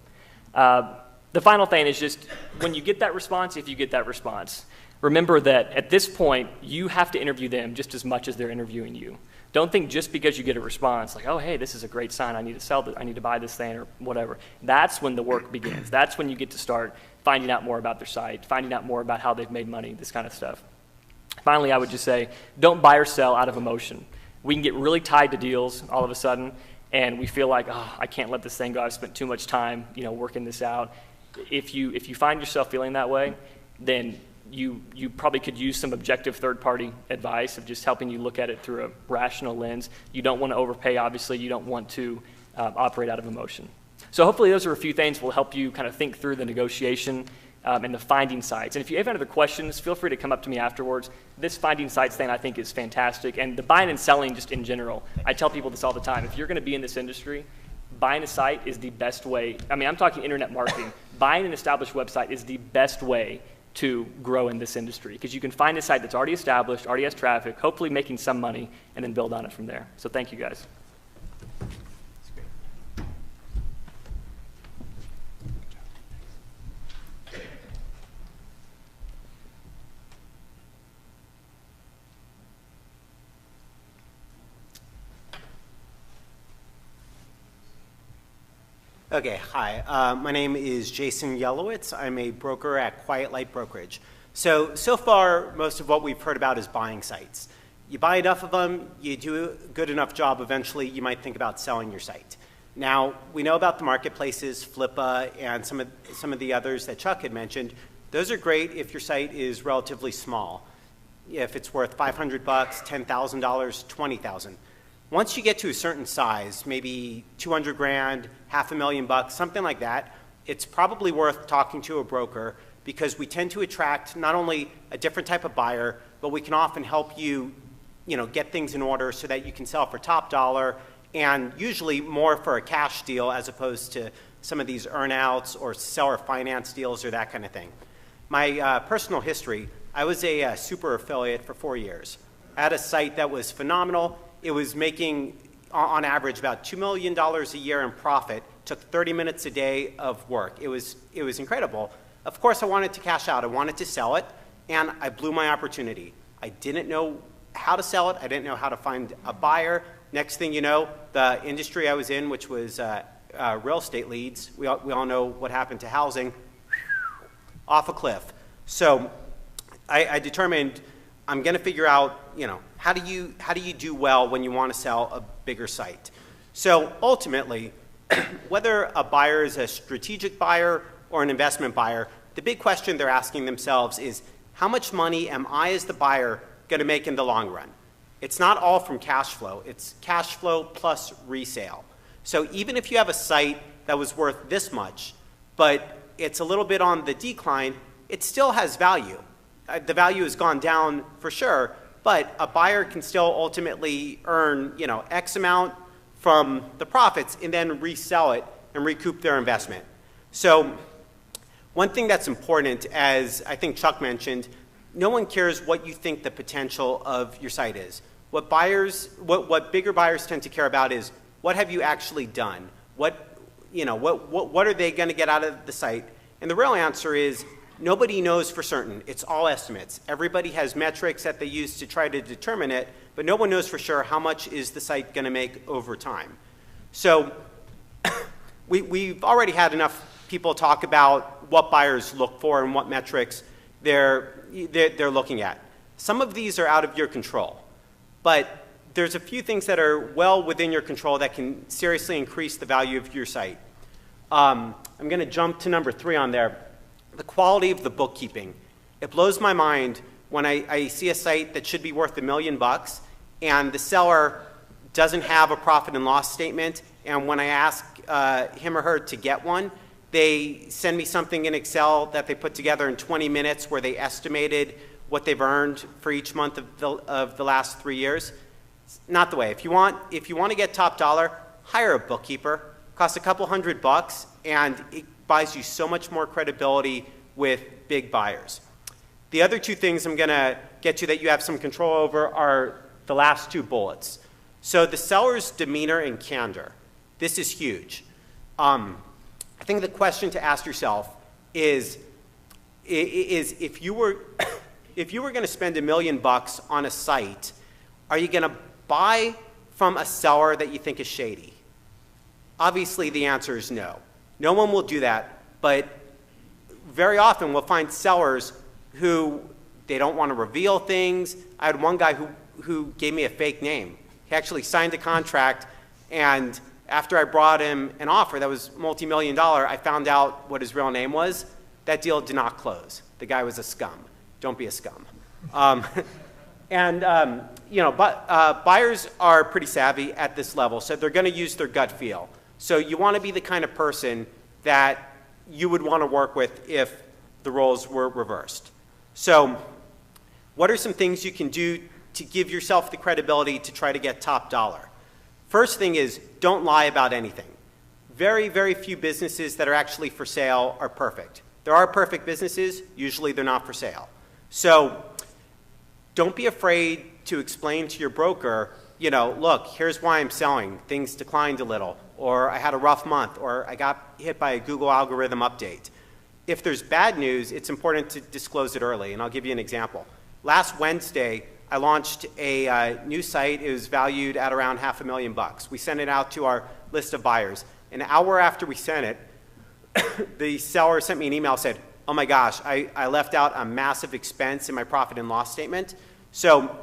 D: The final thing is just, when you get that response, if you get that response, remember that at this point, you have to interview them just as much as they're interviewing you. Don't think just because you get a response, like, oh, hey, this is a great sign, I need to sell this, I need to buy this thing, or whatever. That's when the work begins. That's when you get to start finding out more about their site, finding out more about how they've made money, this kind of stuff. Finally, I would just say, don't buy or sell out of emotion. We can get really tied to deals all of a sudden, and we feel like, oh, I can't let this thing go. I've spent too much time, working this out. If you find yourself feeling that way, then you probably could use some objective third-party advice of just helping you look at it through a rational lens. You don't want to overpay, obviously. You don't want to operate out of emotion. So hopefully those are a few things that will help you kind of think through the negotiation and the finding sites. And if you have any other questions, feel free to come up to me afterwards. This finding sites thing I think is fantastic. And the buying and selling just in general, I tell people this all the time. If you're going to be in this industry, buying a site is the best way. I mean, I'm talking internet marketing. Buying an established website is the best way to grow in this industry, because you can find a site that's already established, already has traffic, hopefully making some money, and then build on it from there. So thank you, guys.
E: Okay, hi. My name is Jason Yelowitz. I'm a broker at Quiet Light Brokerage. So far, most of what we've heard about is buying sites. You buy enough of them, you do a good enough job, eventually you might think about selling your site. Now, we know about the marketplaces, Flippa, and some of the others that Chuck had mentioned. Those are great if your site is relatively small. If it's worth $500, $10,000, $20,000. Once you get to a certain size, maybe 200 grand, $500,000, something like that, it's probably worth talking to a broker, because we tend to attract not only a different type of buyer, but we can often help you, get things in order so that you can sell for top dollar, and usually more for a cash deal as opposed to some of these earnouts or seller finance deals or that kind of thing. My personal history, I was a super affiliate for 4 years. I had a site that was phenomenal. It was making, on average, about $2 million a year in profit. Took 30 minutes a day of work. It was incredible. Of course, I wanted to cash out. I wanted to sell it, and I blew my opportunity. I didn't know how to sell it. I didn't know how to find a buyer. Next thing you know, the industry I was in, which was real estate leads, we all know what happened to housing, off a cliff. So I determined I'm going to figure out, how do you do well when you want to sell a bigger site? So ultimately, whether a buyer is a strategic buyer or an investment buyer, the big question they're asking themselves is, how much money am I as the buyer going to make in the long run? It's not all from cash flow. It's cash flow plus resale. So even if you have a site that was worth this much, but it's a little bit on the decline, it still has value. The value has gone down for sure, but a buyer can still ultimately earn, X amount from the profits and then resell it and recoup their investment. So one thing that's important, as I think Chuck mentioned, no one cares what you think the potential of your site is. What bigger buyers tend to care about is, what have you actually done? What are they going to get out of the site? And the real answer is, nobody knows for certain. It's all estimates. Everybody has metrics that they use to try to determine it, but no one knows for sure how much is the site going to make over time. So we've already had enough people talk about what buyers look for and what metrics they're looking at. Some of these are out of your control, but there's a few things that are well within your control that can seriously increase the value of your site. I'm going to jump to number 3 on there. The quality of the bookkeeping. It blows my mind when I see a site that should be worth $1 million and the seller doesn't have a profit and loss statement, and when I ask him or her to get one, they send me something in Excel that they put together in 20 minutes where they estimated what they've earned for each month of the last 3 years. It's not the way. If you want to get top dollar, hire a bookkeeper. Costs a couple $100, and it buys you so much more credibility with big buyers. The other 2 things I'm going to get to that you have some control over are the last 2 bullets. So the seller's demeanor and candor. This is huge. I think the question to ask yourself is if you were going to spend $1 million on a site, are you going to buy from a seller that you think is shady? Obviously, the answer is no. No one will do that, but very often we'll find sellers who they don't want to reveal things. I had one guy who gave me a fake name. He actually signed a contract, and after I brought him an offer that was multi-million-dollar, I found out what his real name was. That deal did not close. The guy was a scum. Don't be a scum. Buyers are pretty savvy at this level, so they're going to use their gut feel. So you want to be the kind of person that you would want to work with if the roles were reversed. So what are some things you can do to give yourself the credibility to try to get top dollar? First thing is, don't lie about anything. Very, very few businesses that are actually for sale are perfect. There are perfect businesses. Usually they're not for sale. So don't be afraid to explain to your broker, look, here's why I'm selling. Things declined a little, or I had a rough month, or I got hit by a Google algorithm update. If there's bad news, it's important to disclose it early, and I'll give you an example. Last Wednesday, I launched a new site. It was valued at around $500,000. We sent it out to our list of buyers. An hour after we sent it, the seller sent me an email and said, oh my gosh, I left out a massive expense in my profit and loss statement. So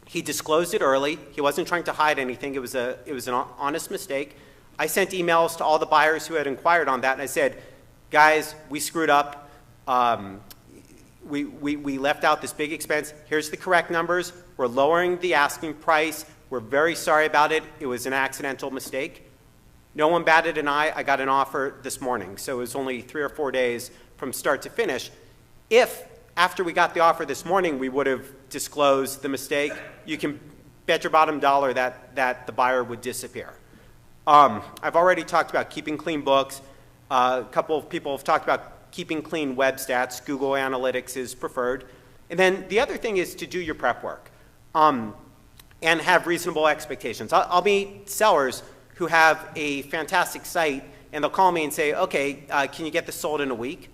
E: he disclosed it early. He wasn't trying to hide anything. It was an honest mistake. I sent emails to all the buyers who had inquired on that, and I said, guys, we screwed up. We left out this big expense. Here's the correct numbers. We're lowering the asking price. We're very sorry about it. It was an accidental mistake. No one batted an eye. I got an offer this morning, so it was only 3 or 4 days from start to finish. If after we got the offer this morning we would have disclosed the mistake, you can bet your bottom dollar that the buyer would disappear. I've already talked about keeping clean books. A couple of people have talked about keeping clean web stats. Google Analytics is preferred. And then the other thing is to do your prep work and have reasonable expectations. I'll meet sellers who have a fantastic site, and they'll call me and say, okay, can you get this sold in a week?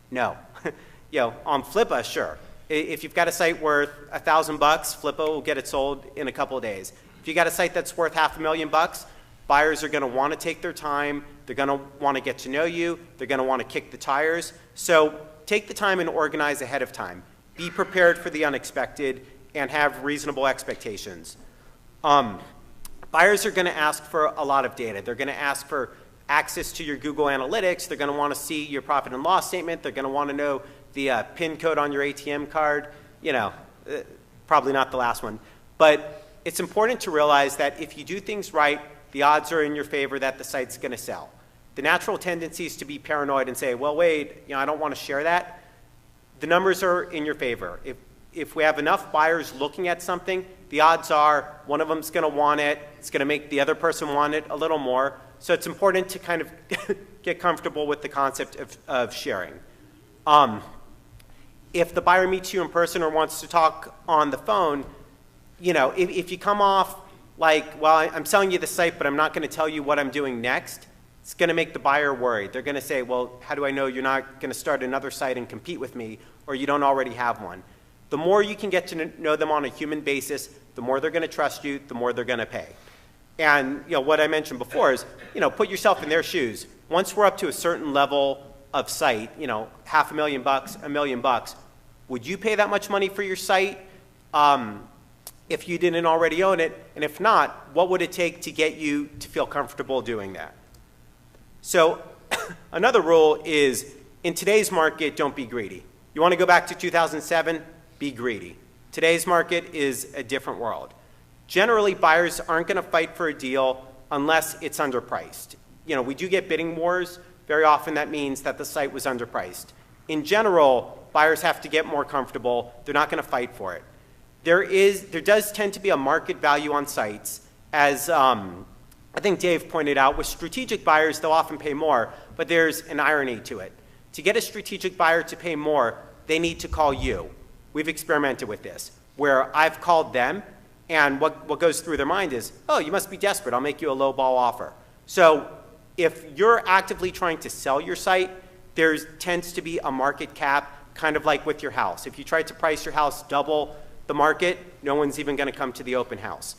E: No. On Flippa, sure. If you've got a site worth $1,000, Flippa will get it sold in a couple of days. If you got a site that's worth $500,000, buyers are going to want to take their time. They're going to want to get to know you. They're going to want to kick the tires. So take the time and organize ahead of time. Be prepared for the unexpected and have reasonable expectations. Buyers are going to ask for a lot of data. They're going to ask for access to your Google Analytics. They're going to want to see your profit and loss statement. They're going to want to know the PIN code on your ATM card. Probably not the last one. But it's important to realize that if you do things right, the odds are in your favor that the site's going to sell. The natural tendency is to be paranoid and say, well, wait, I don't want to share that. The numbers are in your favor. If we have enough buyers looking at something, the odds are one of them's going to want it. It's going to make the other person want it a little more. So it's important to kind of get comfortable with the concept of sharing. If the buyer meets you in person or wants to talk on the phone, if you come off like, well, I'm selling you the site, but I'm not going to tell you what I'm doing next, it's going to make the buyer worried. They're going to say, well, how do I know you're not going to start another site and compete with me, or you don't already have one? The more you can get to know them on a human basis, the more they're going to trust you, the more they're going to pay. And what I mentioned before is, put yourself in their shoes. Once we're up to a certain level of site, $500,000, $1 million, would you pay that much money for your site if you didn't already own it? And if not, what would it take to get you to feel comfortable doing that? So another rule is, in today's market, don't be greedy. You want to go back to 2007? Be greedy. Today's market is a different world. Generally, buyers aren't going to fight for a deal unless it's underpriced. You know, we do get bidding wars. Very often that means that the site was underpriced. In general, buyers have to get more comfortable. They're not going to fight for it. There does tend to be a market value on sites. As I think Dave pointed out, with strategic buyers, they'll often pay more, but there's an irony to it. To get a strategic buyer to pay more, they need to call you. We've experimented with this, where I've called them, and what goes through their mind is, oh, you must be desperate. I'll make you a low-ball offer. So if you're actively trying to sell your site, there tends to be a market cap, kind of like with your house. If you try to price your house double the market, no one's even going to come to the open house.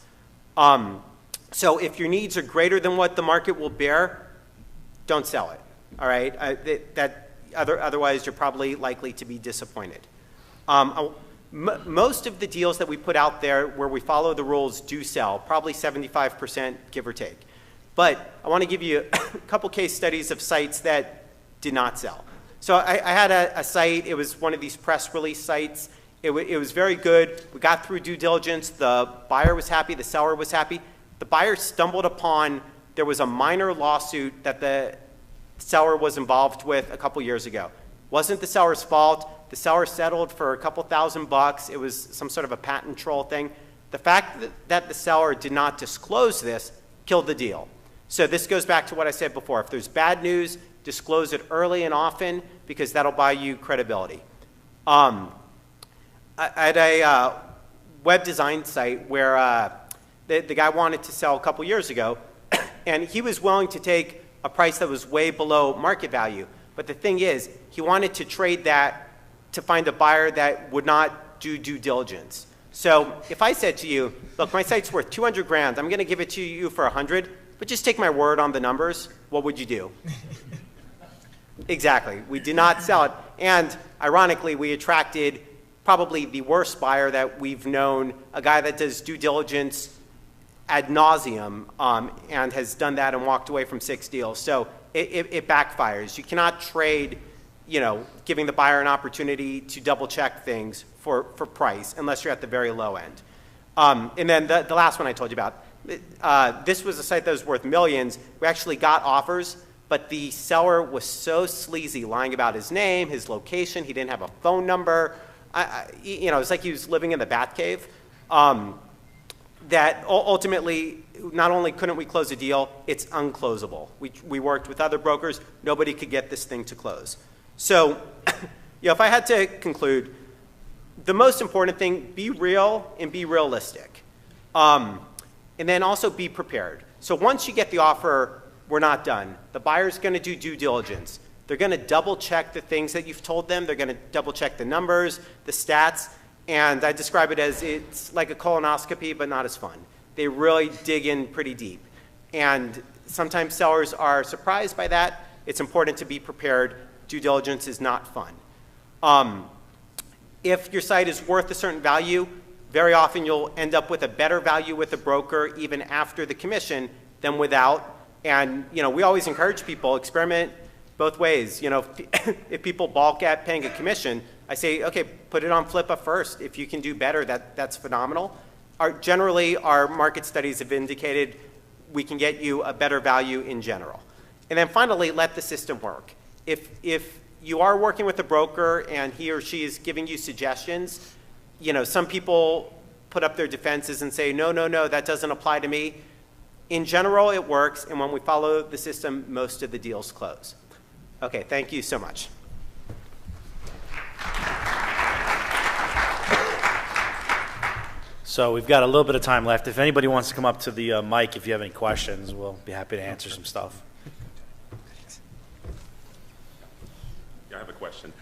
E: So if your needs are greater than what the market will bear, don't sell it. All right? Otherwise, you're probably likely to be disappointed. Most of the deals that we put out there where we follow the rules do sell, probably 75%, give or take. But I want to give you a couple case studies of sites that did not sell. So I had a site. It was one of these press release sites. It was very good. We got through due diligence. The buyer was happy. The seller was happy. The buyer stumbled upon there was a minor lawsuit that the seller was involved with a couple years ago. Wasn't the seller's fault. The seller settled for a couple $1,000. It was some sort of a patent troll thing. The fact that the seller did not disclose this killed the deal. So this goes back to what I said before. If there's bad news, disclose it early and often, because that'll buy you credibility. I had a web design site where the guy wanted to sell a couple years ago, and he was willing to take a price that was way below market value. But the thing is, he wanted to trade that to find a buyer that would not do due diligence. So if I said to you, look, my site's worth 200 grand, I'm going to give it to you for 100, but just take my word on the numbers, what would you do? Exactly. We did not sell it. And ironically, we attracted probably the worst buyer that we've known, a guy that does due diligence ad nauseum, and has done that and walked away from 6 deals. So it backfires. You cannot trade, you know, giving the buyer an opportunity to double check things for price unless you're at the very low end. And then the last one I told you about, this was a site that was worth millions. We actually got offers, but the seller was so sleazy, lying about his name, his location. He didn't have a phone number. You know, it's like he was living in the Batcave. That ultimately, not only couldn't we close a deal, it's unclosable. We worked with other brokers. Nobody could get this thing to close. So, you know, if I had to conclude, the most important thing, be real and be realistic. And then also be prepared. So once you get the offer, we're not done. The buyer's going to do due diligence. They're going to double check the things that you've told them. They're going to double check the numbers, the stats, and I describe it as it's like a colonoscopy, but not as fun. They really dig in pretty deep. And sometimes sellers are surprised by that. It's important to be prepared. Due diligence is not fun. If your site is worth a certain value, very often you'll end up with a better value with a broker even after the commission than without. And you know, we always encourage people, experiment both ways. You know, if people balk at paying a commission, I say, okay, put it on Flippa first. If you can do better, that's phenomenal. Generally, our market studies have indicated we can get you a better value in general. And then finally, let the system work. If you are working with a broker and he or she is giving you suggestions, you know, some people put up their defenses and say, no, that doesn't apply to me. In general, it works, and when we follow the system, most of the deals close. Okay, thank you so much.
A: So we've got a little bit of time left. If anybody wants to come up to the mic, if you have any questions, we'll be happy to answer some stuff.
F: I have a question.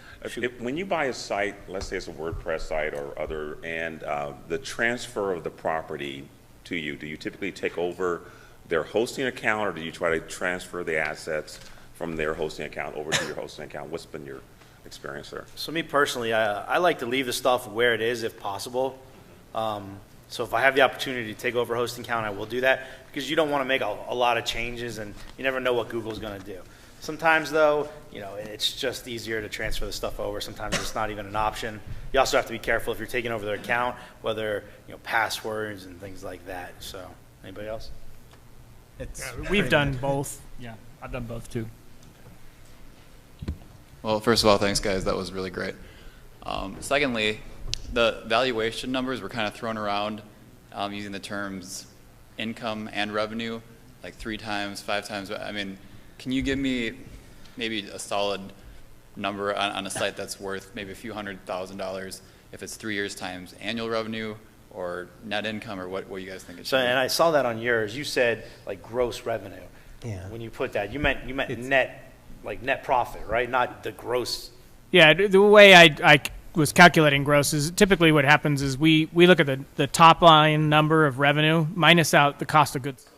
F: When you buy a site, let's say it's a WordPress site or other, and the transfer of the property to you, do you typically take over their hosting account, or do you try to transfer the assets from their hosting account over to your hosting account? What's been your experience there?
A: So me personally, I like to leave the stuff where it is if possible. So if I have the opportunity to take over a hosting account, I will do that, because you don't want to make a lot of changes, and you never know what Google's going to do. Sometimes though, it's just easier to transfer the stuff over. Sometimes it's not even an option. You also have to be careful if you're taking over their account, whether, passwords and things like that. So, anybody else?
C: We've done both.
D: Yeah, I've done both too.
G: Well, first of all, thanks, guys. That was really great. Secondly, the valuation numbers were kind of thrown around using the terms income and revenue, like 3 times, 5 times. I mean, can you give me maybe a solid number on a site that's worth maybe a few $100,000 if it's 3 years times annual revenue or net income, or what you guys think it should be?
A: And I saw that on yours. You said like gross revenue.
E: Yeah.
A: When you put that, you meant net, like net profit, right? Not the gross.
C: Yeah, the way I was calculating gross is typically what happens is we look at the top line number of revenue minus out the cost of goods.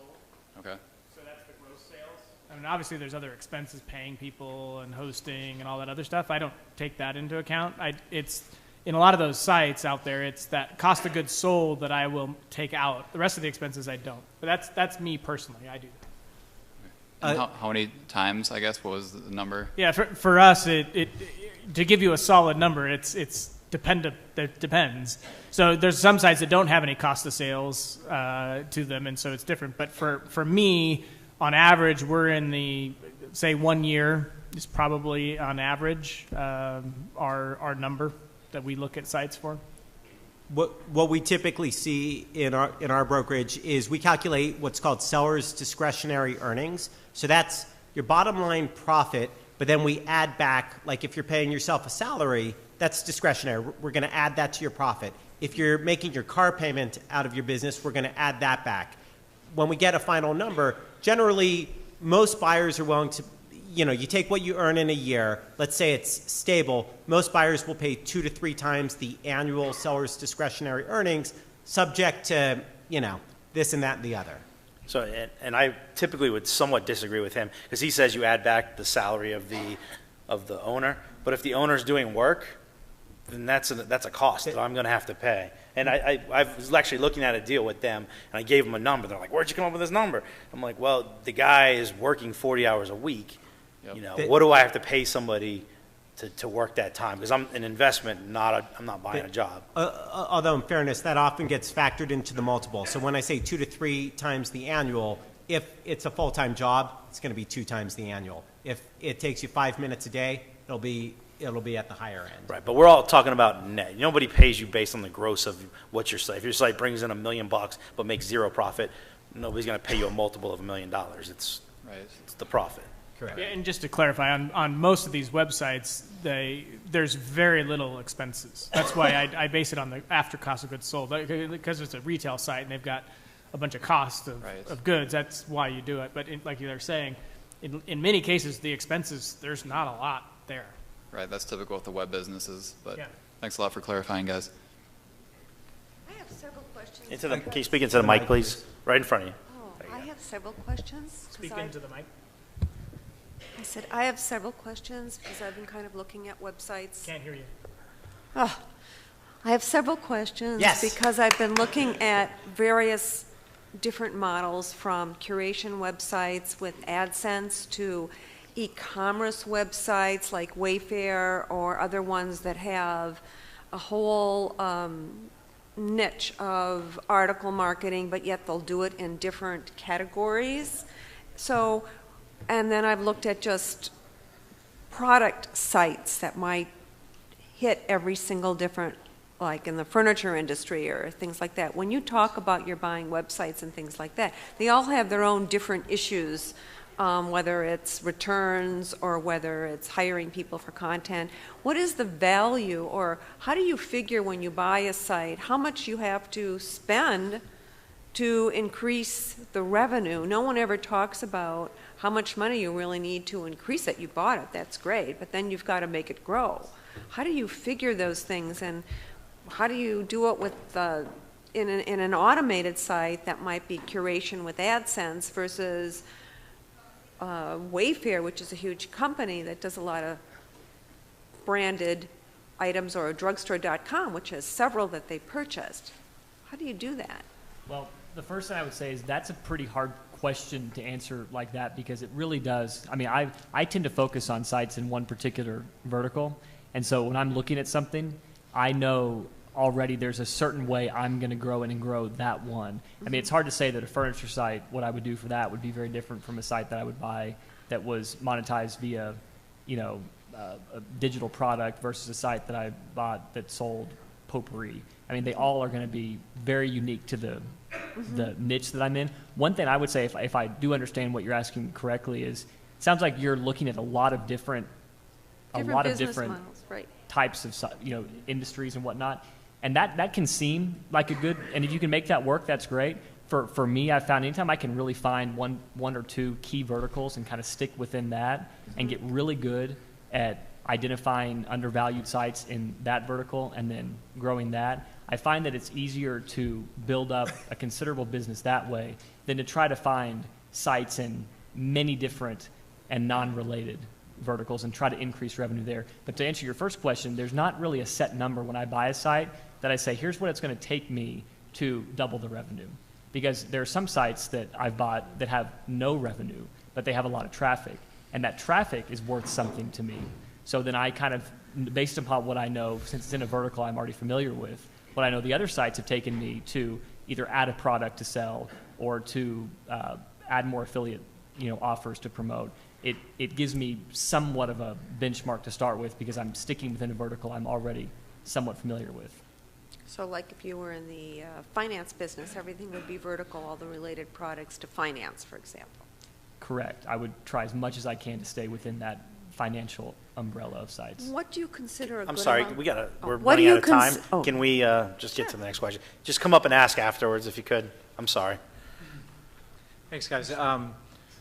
G: Okay.
C: So that's the gross sales. I mean, obviously there's other expenses, paying people and hosting and all that other stuff. I don't take that into account. It's in a lot of those sites out there, it's that cost of goods sold that I will take out. The rest of the expenses I don't. But that's me personally. I do that.
G: And how many times, I guess, what was the number?
C: Yeah, for us, it to give you a solid number, it depends. So there's some sites that don't have any cost of sales to them, and so it's different. But for me, on average, we're in the, say, 1 year is probably on average our number that we look at sites for.
E: What we typically see in our brokerage is we calculate what's called seller's discretionary earnings. So that's your bottom line profit, but then we add back, like if you're paying yourself a salary, that's discretionary. We're going to add that to your profit. If you're making your car payment out of your business, we're going to add that back. When we get a final number, generally most buyers are willing to, you take what you earn in a year, let's say it's stable, most buyers will pay 2 to 3 times the annual seller's discretionary earnings, subject to, this and that and the other.
A: So, and I typically would somewhat disagree with him because he says you add back the salary of the owner, but if the owner's doing work, then that's a cost that I'm going to have to pay. And I was actually looking at a deal with them, and I gave them a number. They're like, "Where'd you come up with this number?" I'm like, "Well, the guy is working 40 hours a week.
G: Yep.
A: What do I have to pay somebody to work that time? Because I'm an investment, I'm not buying a job."
E: Although, in fairness, that often gets factored into the multiple. So when I say 2 to 3 times the annual, if it's a full-time job, it's going to be 2 times the annual. If it takes you 5 minutes a day, it'll be at the higher end.
A: Right, but we're all talking about net. Nobody pays you based on the gross of what your site. If your site brings in $1 million but makes 0 profit, nobody's going to pay you a multiple of $1 million. It's the profit.
E: Correct.
C: Yeah, and just to clarify, on most of these websites, there's very little expenses. That's why I base it on the after cost of goods sold, because it's a retail site and they've got a bunch of costs of goods. That's why you do it. But like you were saying, in many cases, the expenses, there's not a lot there.
G: Right, that's typical with the web businesses, but
C: Yeah.
G: thanks a lot for clarifying, guys.
H: I have several questions.
A: Can you speak into the mic, please? Right in front of you.
H: I have several questions. 'cause
C: Speak into the mic.
H: I said, I have several questions because I've been kind of looking at websites.
C: Can't hear you.
H: Oh, I have several questions.
E: Yes.
H: Because I've been looking at various different models from curation websites with AdSense to e-commerce websites like Wayfair or other ones that have a whole niche of article marketing, but yet they'll do it in different categories. So, and then I've looked at just product sites that might hit every single different, like in the furniture industry or things like that. When you talk about your buying websites and things like that, they all have their own different issues, whether it's returns or whether it's hiring people for content. What is the value, or how do you figure when you buy a site how much you have to spend to increase the revenue? No one ever talks about how much money you really need to increase it. You bought it, that's great, but then you've got to make it grow. How do you figure those things, and how do you do it with in an automated site that might be curation with AdSense versus Wayfair, which is a huge company that does a lot of branded items, or drugstore.com, which has several that they purchased? How do you do that?
D: Well, the first thing I would say is that's a pretty hard question to answer like that because it really does. I mean, I tend to focus on sites in one particular vertical. And so when I'm looking at something, I know already there's a certain way I'm going to grow it and grow that one. I mean, it's hard to say that a furniture site, what I would do for that would be very different from a site that I would buy that was monetized via, a digital product versus a site that I bought that sold potpourri. I mean, they all are going to be very unique to the niche that I'm in. One thing I would say, if I do understand what you're asking correctly, is it sounds like you're looking at a lot of different
H: business models, right.
D: types of industries and whatnot, and that can seem like a good. And if you can make that work, that's great. For me, I've found anytime I can really find one or two key verticals and kind of stick within that and get really good at identifying undervalued sites in that vertical and then growing that, I find that it's easier to build up a considerable business that way than to try to find sites in many different and non-related verticals and try to increase revenue there. But to answer your first question, there's not really a set number when I buy a site that I say, here's what it's going to take me to double the revenue. Because there are some sites that I've bought that have no revenue, but they have a lot of traffic. And that traffic is worth something to me. So then I kind of, based upon what I know, since it's in a vertical I'm already familiar with, what I know the other sites have taken me to either add a product to sell or to add more affiliate offers to promote. It gives me somewhat of a benchmark to start with because I'm sticking within a vertical I'm already somewhat familiar with.
H: So like if you were in the finance business, everything would be vertical, all the related products to finance, for example.
D: Correct. I would try as much as I can to stay within that financial umbrella of sites.
H: What do you consider a good
A: I'm sorry,
H: amount-
A: we're
H: What do
A: running
H: you
A: out of time.
H: oh.
A: Can we just get to the next question? Just come up and ask afterwards if you could. I'm sorry.
I: Thanks, guys. I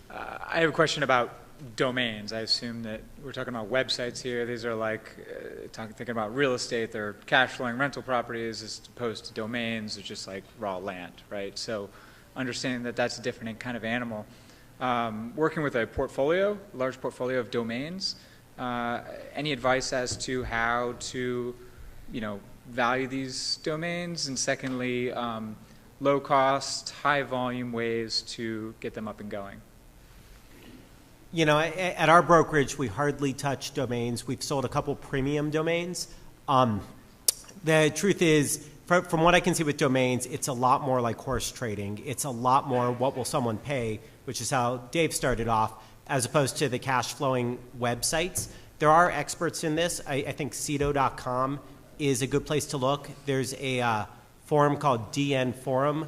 I: have a question about domains. I assume that we're talking about websites here. These are like thinking about real estate. They're cash flowing rental properties as opposed to domains, which is like raw land, right? So understanding that that's a different kind of animal. Working with a large portfolio of domains, any advice as to how to, value these domains? And secondly, low cost, high volume ways to get them up and going.
E: At our brokerage, we hardly touch domains. We've sold a couple premium domains. The truth is, from what I can see with domains, it's a lot more like horse trading. It's a lot more what will someone pay, which is how Dave started off, as opposed to the cash flowing websites. There are experts in this. I think Cedo.com is a good place to look. There's a forum called dnforum.com.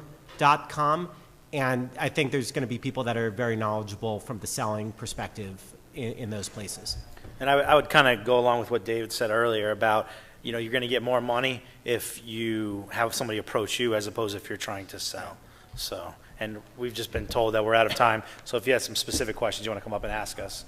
E: And I think there's going to be people that are very knowledgeable from the selling perspective in those places.
A: And I would kind of go along with what David said earlier about, you're going to get more money if you have somebody approach you as opposed if you're trying to sell. So, and we've just been told that we're out of time. So if you have some specific questions you want to come up and ask us,